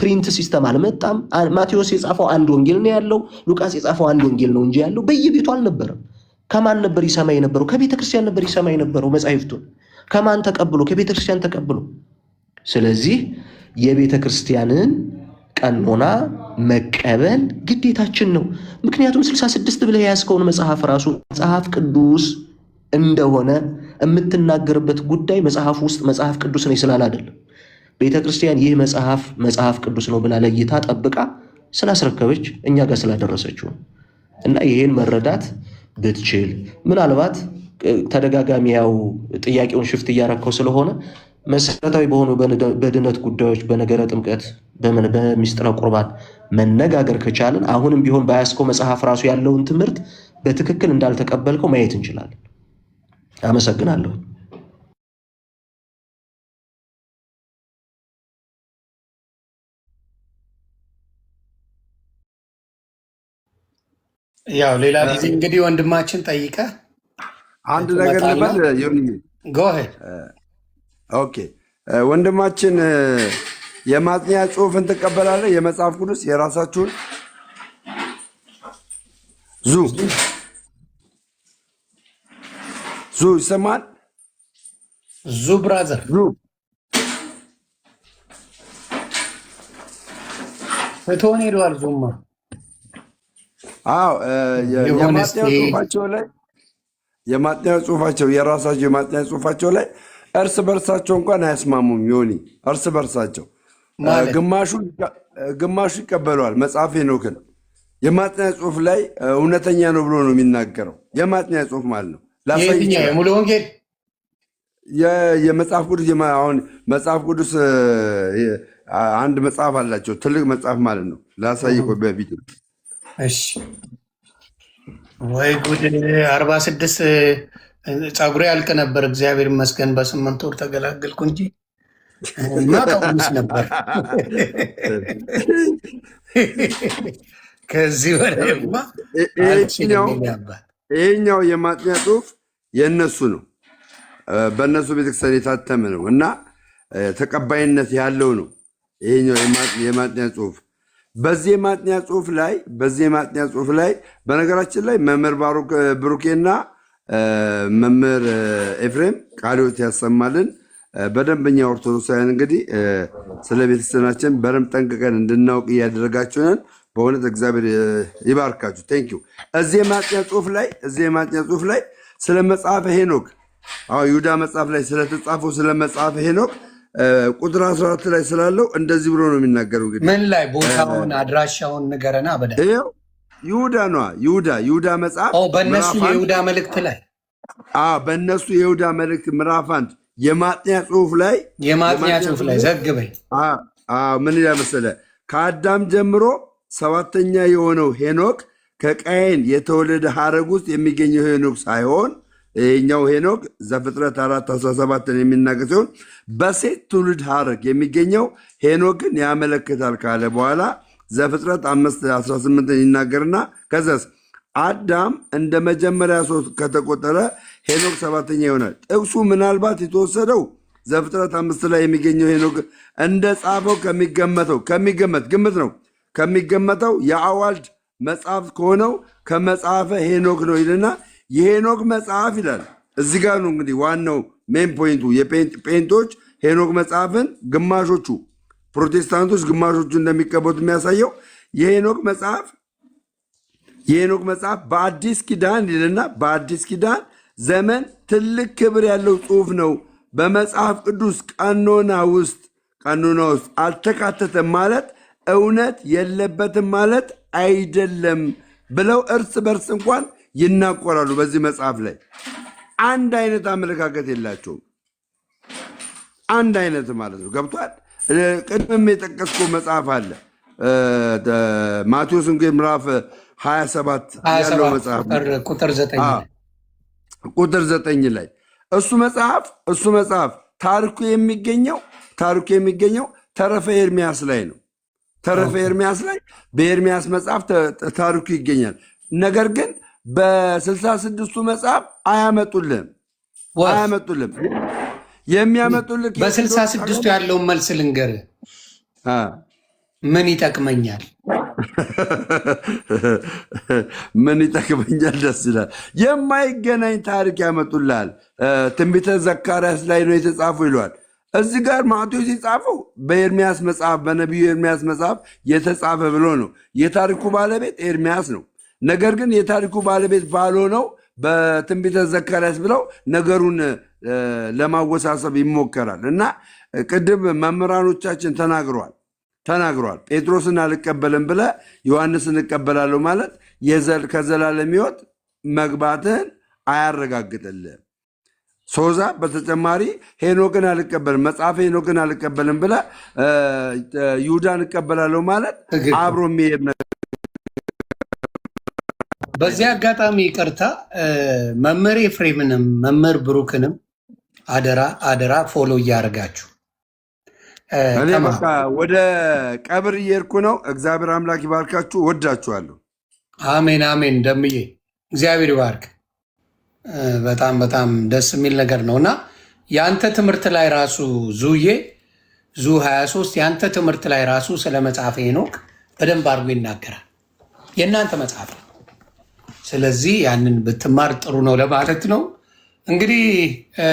ፕሪንት ሲስተም አልመጣም። ማቴዎስ የጻፈው አንድ ወንጌል ነው ያለው፣ ሉቃስ የጻፈው አንድ ወንጌል ነው እንጂ ያለው በየቤቱ አልነበረም። ከማን ነበር ይሰማ የነበረው? ከቤተ ክርስቲያን ነበር ይሰማ የነበረው መጻሕፍቱን። ከማን ተቀብሎ? ከቤተ ክርስቲያን ተቀብሎ። ስለዚህ የቤተ ክርስቲያንን ቀኖና መቀበል ግዴታችን ነው። ምክንያቱም 66 ብለህ የያዝከውን መጽሐፍ ራሱ መጽሐፍ ቅዱስ እንደሆነ የምትናገርበት ጉዳይ መጽሐፍ ውስጥ መጽሐፍ ቅዱስ ነው ስላል አይደለም። ቤተ ክርስቲያን ይህ መጽሐፍ ቅዱስ ነው ብላ ለይታ ጠብቃ ስላስረከበች እኛ ጋር ስላደረሰችው እና ይሄን መረዳት ብትችል ምናልባት ተደጋጋሚ ያው ጥያቄውን ሽፍት እያረከው ስለሆነ መሰረታዊ በሆኑ በድነት ጉዳዮች በነገረ ጥምቀት በሚስጥረ ቁርባን መነጋገር ከቻልን አሁንም ቢሆን በያዝከው መጽሐፍ ራሱ ያለውን ትምህርት በትክክል እንዳልተቀበልከው ማየት እንችላለን። አመሰግናለሁ። ያው ሌላ ጊዜ እንግዲህ ወንድማችን ጠይቀ አንድ ነገር ልበል ዮኒ። ጎሄድ ኦኬ ወንድማችን የማጥኛ ጽሑፍን ትቀበላለህ? የመጽሐፍ ቅዱስ የራሳችሁን ዙ ይሰማል? ዙ ብራዘር ፍትሆን ሄደዋል። ዙማ አዎ የማጥኛ ጽሑፋቸው የራሳቸው የማጥኛ ጽሑፋቸው ላይ እርስ በርሳቸው እንኳን አያስማሙም። ዮኒ እርስ በርሳቸው ግማሹ ይቀበለዋል መጽሐፍ ሄኖክን የማጥኛ ጽሑፍ ላይ እውነተኛ ነው ብሎ ነው የሚናገረው። የማጥኛ ጽሑፍ ማለት ነው። ሙሉ ወንጌል የመጽሐፍ ቅዱስ አሁን መጽሐፍ ቅዱስ አንድ መጽሐፍ አላቸው፣ ትልቅ መጽሐፍ ማለት ነው። ላሳይ በፊት እሺ። ወይ ጉድ! 46 ፀጉሬ ያልቅ ነበር። እግዚአብሔር ይመስገን በ8 ወር ተገላገልኩ እንጂ ማቀውስ ነበር። ከዚህ ወደማ ይሄኛው የማጥኛ ጽሑፍ የእነሱ ነው፣ በእነሱ ቤተክርስቲያን የታተመ ነው እና ተቀባይነት ያለው ነው። ይሄኛው የማጥኛ ጽሑፍ በዚህ የማጥኛ ጽሑፍ ላይ በነገራችን ላይ መምህር ብሩኬና መምህር ኤፍሬም ቃልዮት ያሰማልን። በደንበኛ ኦርቶዶክሳውያን እንግዲህ ስለ ቤተክርስቲያናችን በደንብ ጠንቅቀን እንድናውቅ እያደረጋችሁንን በእውነት እግዚአብሔር ይባርካችሁ። ቴንኪዩ። እዚህ የማጥኛ ጽሑፍ ላይ ስለ መጽሐፈ ሄኖክ ይሁዳ መጽሐፍ ላይ ስለተጻፈው ስለ መጽሐፈ ሄኖክ ቁጥር 14 ላይ ስላለው እንደዚህ ብሎ ነው የሚናገረው። እንግዲህ ምን ላይ ቦታውን አድራሻውን ንገረና። ይሁዳ ነዋ። ይሁዳ መጽሐፍ በእነሱ የይሁዳ መልእክት ላይ በእነሱ የይሁዳ መልእክት ምዕራፍ 1 የማጥኛ ጽሑፍ ላይ ዘግበኝ። ምን ይላል መሰለህ? ከአዳም ጀምሮ 7ተኛ የሆነው ሄኖክ ከቃየን የተወለደ ሐረግ ውስጥ የሚገኘው ሄኖክ ሳይሆን ይህኛው ሄኖክ ዘፍጥረት 4:17 የሚናገር ሲሆን በሴት ትውልድ ሐረግ የሚገኘው ሄኖክን ያመለክታል ካለ በኋላ ዘፍጥረት 5:18 ይናገርና ከዛስ አዳም እንደ መጀመሪያ ሰው ከተቆጠረ ሄኖክ 7ተኛ ይሆናል። ጥቅሱ ምናልባት የተወሰደው ዘፍጥረት 5 ላይ የሚገኘው ሄኖክ እንደ ጻፈው ከሚገመተው የአዋልድ መጽሐፍ ከሆነው ከመጽሐፈ ሄኖክ ነው ይልና የሄኖክ መጽሐፍ ይላል። እዚህ ጋር ነው እንግዲህ ዋናው ሜን ፖይንቱ። የጴንቶች ሄኖክ መጽሐፍን ግማሾቹ ፕሮቴስታንቶች ግማሾቹ እንደሚቀበሉት የሚያሳየው የሄኖክ መጽሐፍ በአዲስ ኪዳን ይልና በአዲስ ኪዳን ዘመን ትልቅ ክብር ያለው ጽሑፍ ነው። በመጽሐፍ ቅዱስ ቀኖና ውስጥ አልተካተተም ማለት እውነት የለበትም ማለት አይደለም ብለው እርስ በርስ እንኳን ይናቆራሉ። በዚህ መጽሐፍ ላይ አንድ አይነት አመለካከት የላቸውም። አንድ አይነት ማለት ነው። ገብቷል? ቅድምም የጠቀስከው መጽሐፍ አለ ማቴዎስ ወንጌል ምዕራፍ 27 ያለው መጽሐፍ ቁጥር 9 ላይ እሱ መጽሐፍ ታሪኩ የሚገኘው ተረፈ ኤርሚያስ ላይ ነው። ተረፈ ኤርሚያስ ላይ በኤርሚያስ መጽሐፍ ታሪኩ ይገኛል። ነገር ግን በ66ቱ መጽሐፍ አያመጡልም። የሚያመጡልህ በ66ቱ ያለውን መልስ ልንገርህ። ምን ይጠቅመኛል? ምን ይጠቅመኛል? ደስ ይላል። የማይገናኝ ታሪክ ያመጡልሃል። ትንቢተ ዘካርያስ ላይ ነው የተጻፉ ይለዋል። እዚህ ጋር ማቴዎስ የጻፈው በኤርሚያስ መጽሐፍ በነቢዩ ኤርሚያስ መጽሐፍ የተጻፈ ብሎ ነው። የታሪኩ ባለቤት ኤርሚያስ ነው። ነገር ግን የታሪኩ ባለቤት ባልሆነው በትንቢተ ዘካርያስ ብለው ነገሩን ለማወሳሰብ ይሞከራል እና ቅድም መምህራኖቻችን ተናግሯል። ጴጥሮስን አልቀበልም ብለ ዮሐንስን እቀበላለሁ ማለት ከዘላለም ሕይወት መግባትህን አያረጋግጥልህም። ሶዛ በተጨማሪ ሄኖክን አልቀበልም መጽሐፈ ሄኖክን አልቀበልም ብለ ይሁዳን እቀበላለሁ ማለት አብሮ የሚሄድ ነገር። በዚህ አጋጣሚ ይቅርታ መምህር ኤፍሬምንም መምህር ብሩክንም አደራ ፎሎ እያደረጋችሁ እኔ በቃ ወደ ቀብር እየሄድኩ ነው። እግዚአብሔር አምላክ ይባርካችሁ። ወዳችኋለሁ። አሜን አሜን። ደምዬ እግዚአብሔር ይባርክ። በጣም በጣም ደስ የሚል ነገር ነው እና የአንተ ትምህርት ላይ ራሱ ዙ 23 የአንተ ትምህርት ላይ ራሱ ስለ መጽሐፈ ሄኖክ በደንብ አድርጎ ይናገራል። የእናንተ መጽሐፍ ነው። ስለዚህ ያንን ብትማር ጥሩ ነው ለማለት ነው። እንግዲህ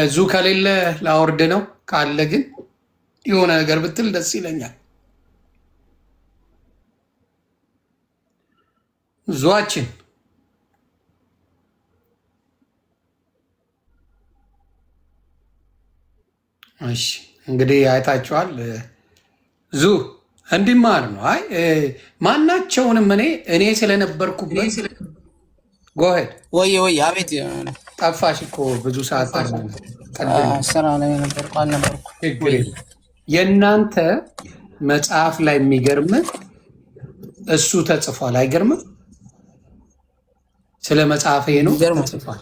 ዙ ከሌለ ላወርድ ነው፣ ካለ ግን የሆነ ነገር ብትል ደስ ይለኛል። ዙዋችን እሺ እንግዲህ አይታችኋል። ዙ እንዲማር ነው። አይ ማናቸውንም እኔ ስለነበርኩበት ጎሄድ ወይ አቤት ጠፋሽ እኮ ብዙ ሰዓት ስራ ላይ አልነበርኩ። የእናንተ መጽሐፍ ላይ የሚገርም እሱ ተጽፏል። አይገርምም? ስለ መጽሐፈ ሄኖክ ተጽፏል።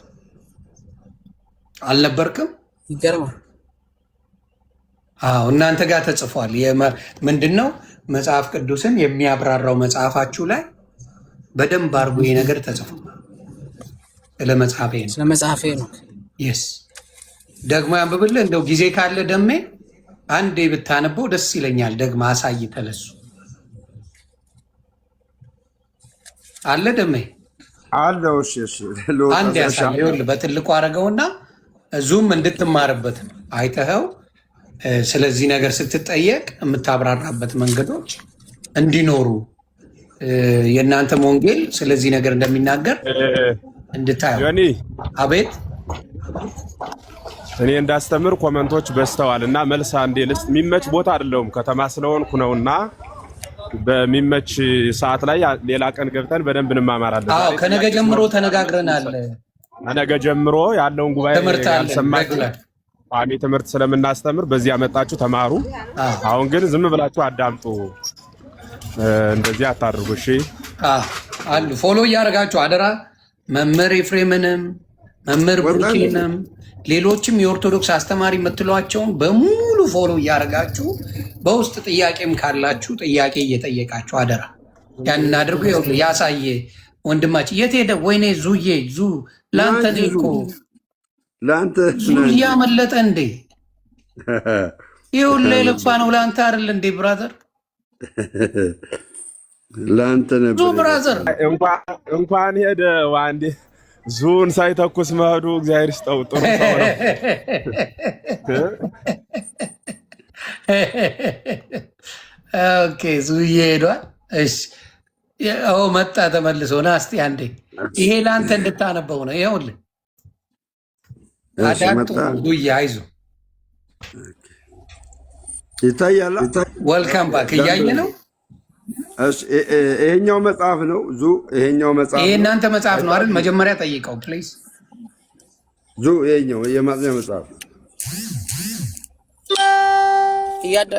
አልነበርክም? ይገርማል። አዎ እናንተ ጋር ተጽፏል። ምንድነው መጽሐፍ ቅዱስን የሚያብራራው መጽሐፋችሁ ላይ በደንብ አድርጎ ይሄ ነገር ተጽፏል። ስለ መጽሐፈ ሄኖክ የስ ደግሞ ያንብብልህ። እንደው ጊዜ ካለ ደሜ አንዴ ብታነበው ደስ ይለኛል። ደግሞ አሳይተህ ለሱ አለ ደሜ አለው። አንድ ያሳየው በትልቁ አድርገውና ዙም እንድትማርበት ነው። አይተኸው ስለዚህ ነገር ስትጠየቅ የምታብራራበት መንገዶች እንዲኖሩ የእናንተም ወንጌል ስለዚህ ነገር እንደሚናገር እንድታየው። አቤት እኔ እንዳስተምር ኮመንቶች በዝተዋል እና መልስ አንዴ ልስጥ። የሚመች ቦታ አይደለሁም ከተማ ስለሆንኩ ነውና በሚመች ሰዓት ላይ ሌላ ቀን ገብተን በደንብ እንማማራለን። አዎ ከነገ ጀምሮ ተነጋግረናል። ነገ ጀምሮ ያለውን ጉባኤ ያልሰማችሁ ቋሚ ትምህርት ስለምናስተምር በዚህ ያመጣችሁ ተማሩ። አሁን ግን ዝም ብላችሁ አዳምጡ። እንደዚህ አታድርጉ እሺ። አሉ ፎሎ እያደረጋችሁ አደራ። መምህር ኤፍሬምንም መምህር ብሩኬንም ሌሎችም የኦርቶዶክስ አስተማሪ የምትሏቸውን በሙሉ ፎሎ እያደረጋችሁ በውስጥ ጥያቄም ካላችሁ ጥያቄ እየጠየቃችሁ አደራ። ያንን አድርጉ። ይኸውልህ ያሳየ ወንድማችን የት ሄደ? ወይኔ ዙዬ ለአንተ እኮ ዙ እያመለጠ እንዴ! ይኸውልህ የለፋ ነው ለአንተ አይደል እንዴ ብራዘር? ለአንተ ነበር ዙ ብራዘር እንኳን ሄደ ዋንዴ ዙን ሳይተኩስ መሄዱ እግዚአብሔር ይስጠው። ጥሩ ሰው ነው። ኦኬ ዙዬ ሄዷል። እሺ መጣ ተመልሶ ና እስቲ አንዴ ይሄ ለአንተ እንድታነበው ነው። ይኸውልህ አዳምጡ ዙዬ አይዞህ ይታያል። ወልካም ባክ እያየ ነው። ይሄኛው መጽሐፍ ነው ዙ። ይሄኛው መጽሐፍ ይሄ እናንተ መጽሐፍ ነው አይደል? መጀመሪያ ጠይቀው ፕሊዝ ዙ። ይሄኛው የማጽኛ መጽሐፍ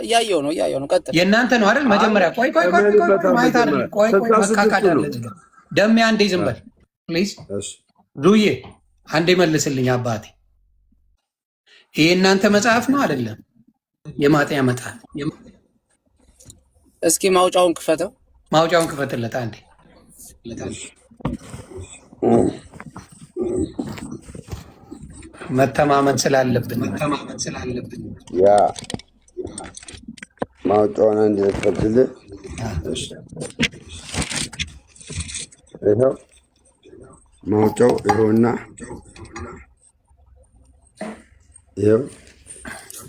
እያየው ነው ቀጥል። የእናንተ ነው አይደል? መጀመሪያ ቆይ ማየት አይደል? ቆይ መካካድ አለ። ደሜ አንዴ ዝም በል ፕሊዝ ዙዬ፣ አንዴ መልስልኝ አባቴ። ይሄ እናንተ መጽሐፍ ነው አይደለም? የማጥኛ መጽሐፍ። እስኪ ማውጫውን ክፈትለት አንዴ። መተማመን ስላለብን ያ ማውጫውን አንዴ ክፈትልህ። ይኸው ማውጫው ይኸውና፣ ይኸው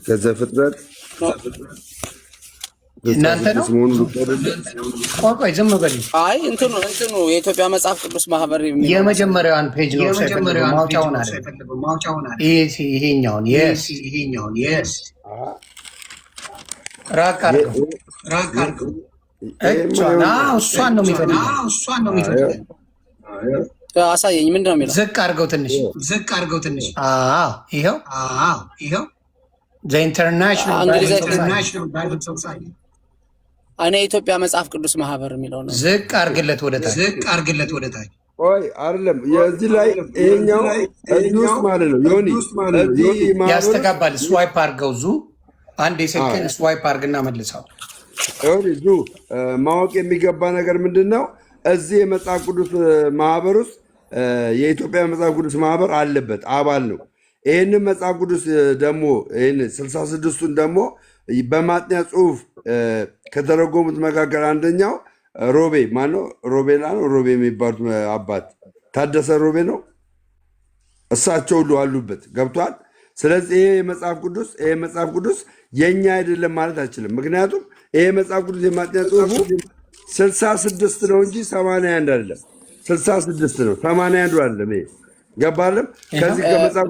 ከዘፍጥረት እናንተ ነው ቆይ ዝም በል። አይ እንትኑ የኢትዮጵያ መጽሐፍ ቅዱስ ማህበር የመጀመሪያዋን ፔጅ ነው ማውጫውን አለ ይሄኛውን የስ ራቅ አድርገው እሷን ነው የሚፈልገው። አሳየኝ። ምንድን ነው የሚለው? ዝቅ አድርገው ትንሽ ይኸው ኢንተርናሽናል እኔ የኢትዮጵያ መጽሐፍ ቅዱስ ማህበር የሚለው ነው። ዝቅ አድርግለት ወደ ታች። ቆይ አይደለም የዚህ ላይ ይሄኛው እዚህ ውስጥ ማለት ነው ዮኒ ያስተጋባል። ስዋይፕ አድርገው አንድ የስልክን ስዋይፕ አድርግና መልሰው። ዮኒ ማወቅ የሚገባ ነገር ምንድን ነው? እዚህ የመጽሐፍ ቅዱስ ማህበር ውስጥ የኢትዮጵያ መጽሐፍ ቅዱስ ማህበር አለበት፣ አባል ነው። ይህንን መጽሐፍ ቅዱስ ደግሞ ይህን 66ቱን ደግሞ በማጥኛ ጽሁፍ ከተረጎሙት መካከል አንደኛው ሮቤ ማነው? ሮቤላ ነው ሮቤ የሚባሉት አባት ታደሰ ሮቤ ነው። እሳቸው ሁሉ አሉበት። ገብቷል። ስለዚህ ይሄ መጽሐፍ ቅዱስ የኛ አይደለም ማለት አይችልም። ምክንያቱም ይሄ መጽሐፍ ቅዱስ የማጥኛ ጽሁፉ 66 ነው እንጂ 81 አይደለም። 66 ነው 81 አይደለም። ይሄ ገባለም። ከዚህ ከመጽሐፍ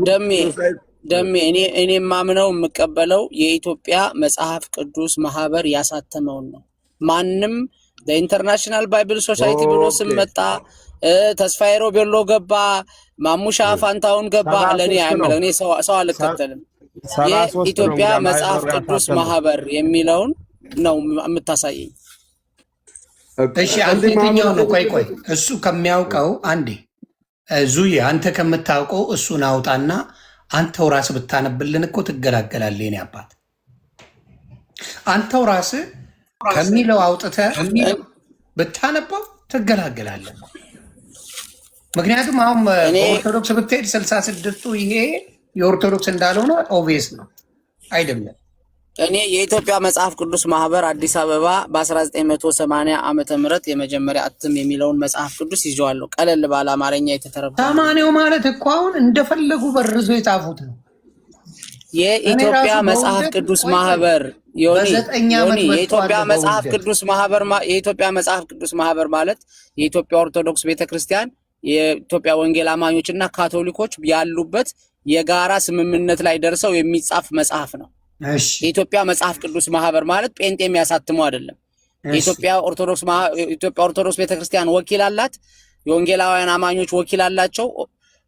ደሜ እኔ ማምነው የምቀበለው የኢትዮጵያ መጽሐፍ ቅዱስ ማህበር ያሳተመውን ነው። ማንም ኢንተርናሽናል ባይብል ሶሳይቲ ብሎ ስም መጣ፣ ተስፋዬ ሮቤሎ ገባ፣ ማሙሻ ፋንታውን ገባ፣ ለእኔ አይምለው። እኔ ሰው አልከተልም። የኢትዮጵያ መጽሐፍ ቅዱስ ማህበር የሚለውን ነው የምታሳየኝ። እሺ አንተ የትኛው ነው? ቆይ እሱ ከሚያውቀው አንዴ ዙዬ አንተ ከምታውቀው እሱን አውጣና አንተው ራስህ ብታነብልን እኮ ትገላገላለህ። የኔ አባት አንተው ራስህ ከሚለው አውጥተህ ብታነባው ትገላገላለህ። ምክንያቱም አሁን ኦርቶዶክስ ብትሄድ 66ቱ ይሄ የኦርቶዶክስ እንዳልሆነ ኦብቪየስ ነው አይደለም። እኔ የኢትዮጵያ መጽሐፍ ቅዱስ ማህበር አዲስ አበባ በ1980 ዓመተ ምህረት የመጀመሪያ እትም የሚለውን መጽሐፍ ቅዱስ ይዤዋለሁ። ቀለል ባለ አማርኛ የተተረጎመ 80 ማለት እኮ አሁን እንደፈለጉ በርዞ የጻፉት ነው። የኢትዮጵያ መጽሐፍ ቅዱስ ማህበር የኢትዮጵያ መጽሐፍ ቅዱስ ማህበር ማለት የኢትዮጵያ ኦርቶዶክስ ቤተክርስቲያን፣ የኢትዮጵያ ወንጌል አማኞች እና ካቶሊኮች ያሉበት የጋራ ስምምነት ላይ ደርሰው የሚጻፍ መጽሐፍ ነው። የኢትዮጵያ መጽሐፍ ቅዱስ ማህበር ማለት ጴንጤ የሚያሳትመው አይደለም። የኢትዮጵያ ኦርቶዶክስ ቤተክርስቲያን ወኪል አላት፣ የወንጌላውያን አማኞች ወኪል አላቸው፣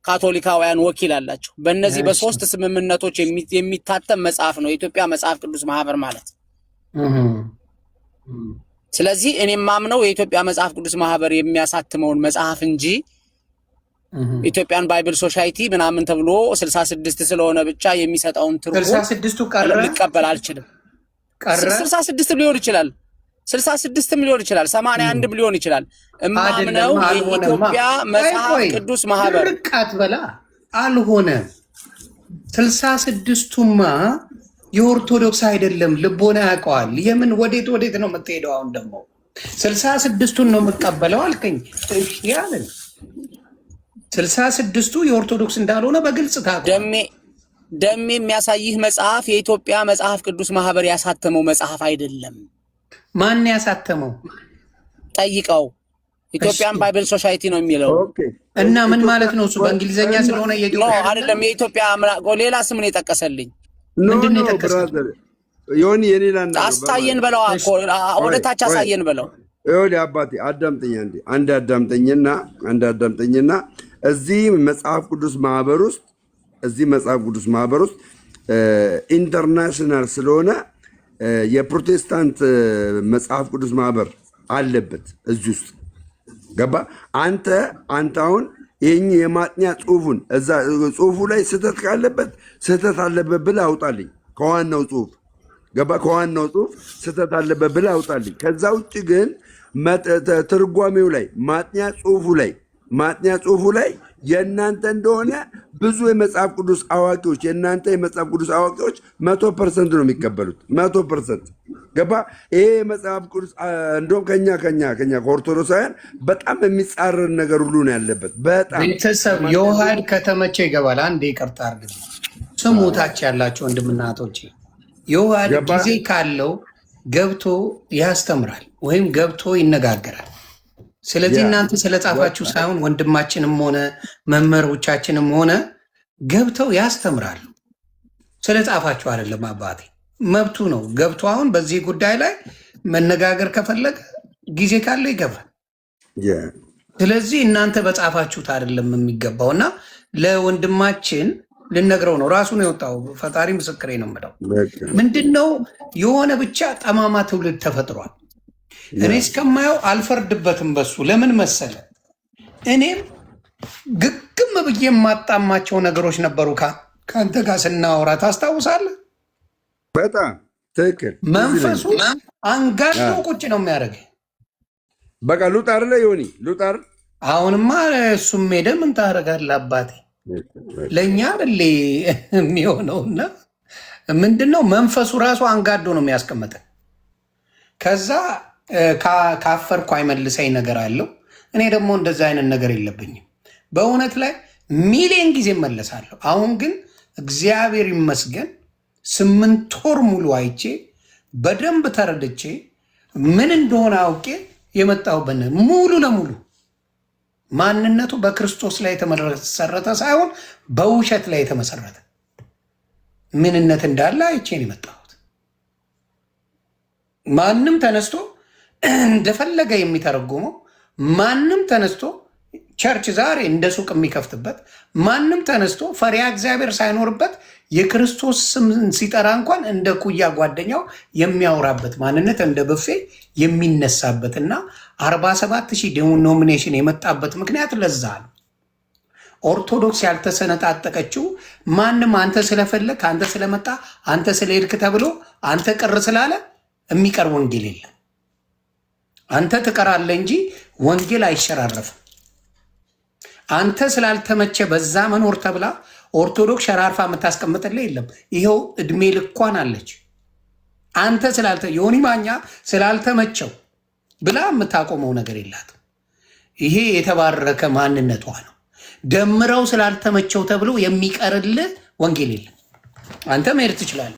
ካቶሊካውያን ወኪል አላቸው። በእነዚህ በሶስት ስምምነቶች የሚታተም መጽሐፍ ነው የኢትዮጵያ መጽሐፍ ቅዱስ ማህበር ማለት። ስለዚህ እኔ ማምነው የኢትዮጵያ መጽሐፍ ቅዱስ ማህበር የሚያሳትመውን መጽሐፍ እንጂ ኢትዮጵያን ባይብል ሶሳይቲ ምናምን ተብሎ 66 ስለሆነ ብቻ የሚሰጠውን ትርጉም 66ቱ ቀረ ሊቀበል አልችልም። 66 ሊሆን ይችላል፣ 66ም ሊሆን ይችላል፣ 81ም ሊሆን ይችላል። እማምነው የኢትዮጵያ መጽሐፍ ቅዱስ ማህበር ርቃት በላ አልሆነ። 66ቱማ የኦርቶዶክስ አይደለም፣ ልቦና ያውቀዋል። የምን ወዴት ነው የምትሄደው? አሁን ደግሞ 66ቱን ነው የምቀበለው አልከኝ። እሺ ያለን 66ቱ የኦርቶዶክስ እንዳልሆነ በግልጽ ደሜ የሚያሳይህ መጽሐፍ የኢትዮጵያ መጽሐፍ ቅዱስ ማህበር ያሳተመው መጽሐፍ አይደለም። ማን ያሳተመው? ጠይቀው። ኢትዮጵያን ባይብል ሶሳይቲ ነው የሚለው እና ምን ማለት ነው? እሱ በእንግሊዘኛ ስለሆነ የኢትዮጵያ አይደለም። የኢትዮጵያ ሌላ ስም ነው የጠቀሰልኝ። ምንድን ነው የጠቀሰልኝ? ዮኒ የኔላና አሳየን በለው እኮ ወደታች አሳየን በለው። ይኸውልህ አባቴ አዳምጠኛ እንዴ አንድ አዳምጠኝና እዚህ መጽሐፍ ቅዱስ ማህበር ውስጥ ኢንተርናሽናል ስለሆነ የፕሮቴስታንት መጽሐፍ ቅዱስ ማህበር አለበት እዚህ ውስጥ ገባ። አንተ አሁን ይህን የማጥኛ ጽሁፉን እዛ ጽሁፉ ላይ ስህተት ካለበት ስህተት አለበት ብለህ አውጣልኝ። ከዋናው ጽሁፍ ገባ። ከዋናው ጽሁፍ ስህተት አለበት ብለህ አውጣልኝ። ከዛ ውጭ ግን ትርጓሜው ላይ ማጥኛ ጽሁፉ ላይ የእናንተ እንደሆነ ብዙ የመጽሐፍ ቅዱስ አዋቂዎች 100% ነው የሚቀበሉት። 100% ገባ። ይሄ የመጽሐፍ ቅዱስ እንደውም ከኛ ከኦርቶዶክሳውያን በጣም የሚጻረር ነገር ሁሉ ነው ያለበት። በጣም ቤተሰብ የውሃድ ከተመቸ ይገባል። አንድ ይቅርታ አድርግ ስሙታች ያላቸው ወንድምና እህቶቼ የውሃድ ጊዜ ካለው ገብቶ ያስተምራል ወይም ገብቶ ይነጋገራል። ስለዚህ እናንተ ስለጻፋችሁ ሳይሆን ወንድማችንም ሆነ መምህሮቻችንም ሆነ ገብተው ያስተምራሉ። ስለጻፋችሁ አይደለም። አባቴ መብቱ ነው። ገብቶ አሁን በዚህ ጉዳይ ላይ መነጋገር ከፈለገ ጊዜ ካለ ይገባል። ስለዚህ እናንተ በጻፋችሁት አይደለም የሚገባው እና ለወንድማችን ልነግረው ነው። ራሱ ነው የወጣው። ፈጣሪ ምስክሬ ነው የምለው። ምንድነው የሆነ ብቻ ጠማማ ትውልድ ተፈጥሯል። እኔ እስከማየው አልፈርድበትም በሱ። ለምን መሰለ እኔም ግግም ብዬ የማጣማቸው ነገሮች ነበሩ። ከአንተ ጋር ስናወራ ታስታውሳለህ? በጣም ትክክል። መንፈሱ አንጋዶ ቁጭ ነው የሚያደርግ። በቃ ሉጣር ላይ ዮኒ ሉጣር። አሁንማ እሱም ሄደ ምን ታደርጋለህ አባቴ? ለእኛ በሌ የሚሆነውና ምንድነው መንፈሱ ራሱ አንጋዶ ነው የሚያስቀምጠ። ከዛ ካፈርኩ አይመልሰኝ ነገር አለው። እኔ ደግሞ እንደዛ አይነት ነገር የለብኝም። በእውነት ላይ ሚሊዮን ጊዜ መለሳለሁ። አሁን ግን እግዚአብሔር ይመስገን 8 ወር ሙሉ አይቼ በደንብ ተረድቼ ምን እንደሆነ አውቄ የመጣሁበት ሙሉ ለሙሉ ማንነቱ በክርስቶስ ላይ የተመሰረተ ሳይሆን በውሸት ላይ የተመሰረተ ምንነት እንዳለ አይቼን የመጣሁት። ማንም ተነስቶ እንደፈለገ የሚተረጉመው፣ ማንም ተነስቶ ቸርች ዛሬ እንደ ሱቅ የሚከፍትበት፣ ማንም ተነስቶ ፈሪሃ እግዚአብሔር ሳይኖርበት የክርስቶስ ስም ሲጠራ እንኳን እንደ ኩያ ጓደኛው የሚያወራበት ማንነት እንደ ብፌ የሚነሳበትና 47,000 ዲኖሚኔሽን የመጣበት ምክንያት ለዛ ነው። ኦርቶዶክስ ያልተሰነጣጠቀችው ማንም አንተ ስለፈለግ፣ አንተ ስለመጣ፣ አንተ ስለሄድክ ተብሎ አንተ ቅር ስላለ የሚቀር ወንጌል የለም። አንተ ትቀራለህ እንጂ ወንጌል አይሸራረፍም። አንተ ስላልተመቸ በዛ መኖር ተብላ ኦርቶዶክስ ሸራርፋ የምታስቀምጥልህ የለም። ይኸው እድሜ ልኳን አለች። አንተ ዮኒ ማኛ ስላልተመቸው ብላ የምታቆመው ነገር የላትም። ይሄ የተባረከ ማንነቷ ነው። ደምረው ስላልተመቸው ተብሎ የሚቀርልህ ወንጌል የለም። አንተ መሄድ ትችላለህ።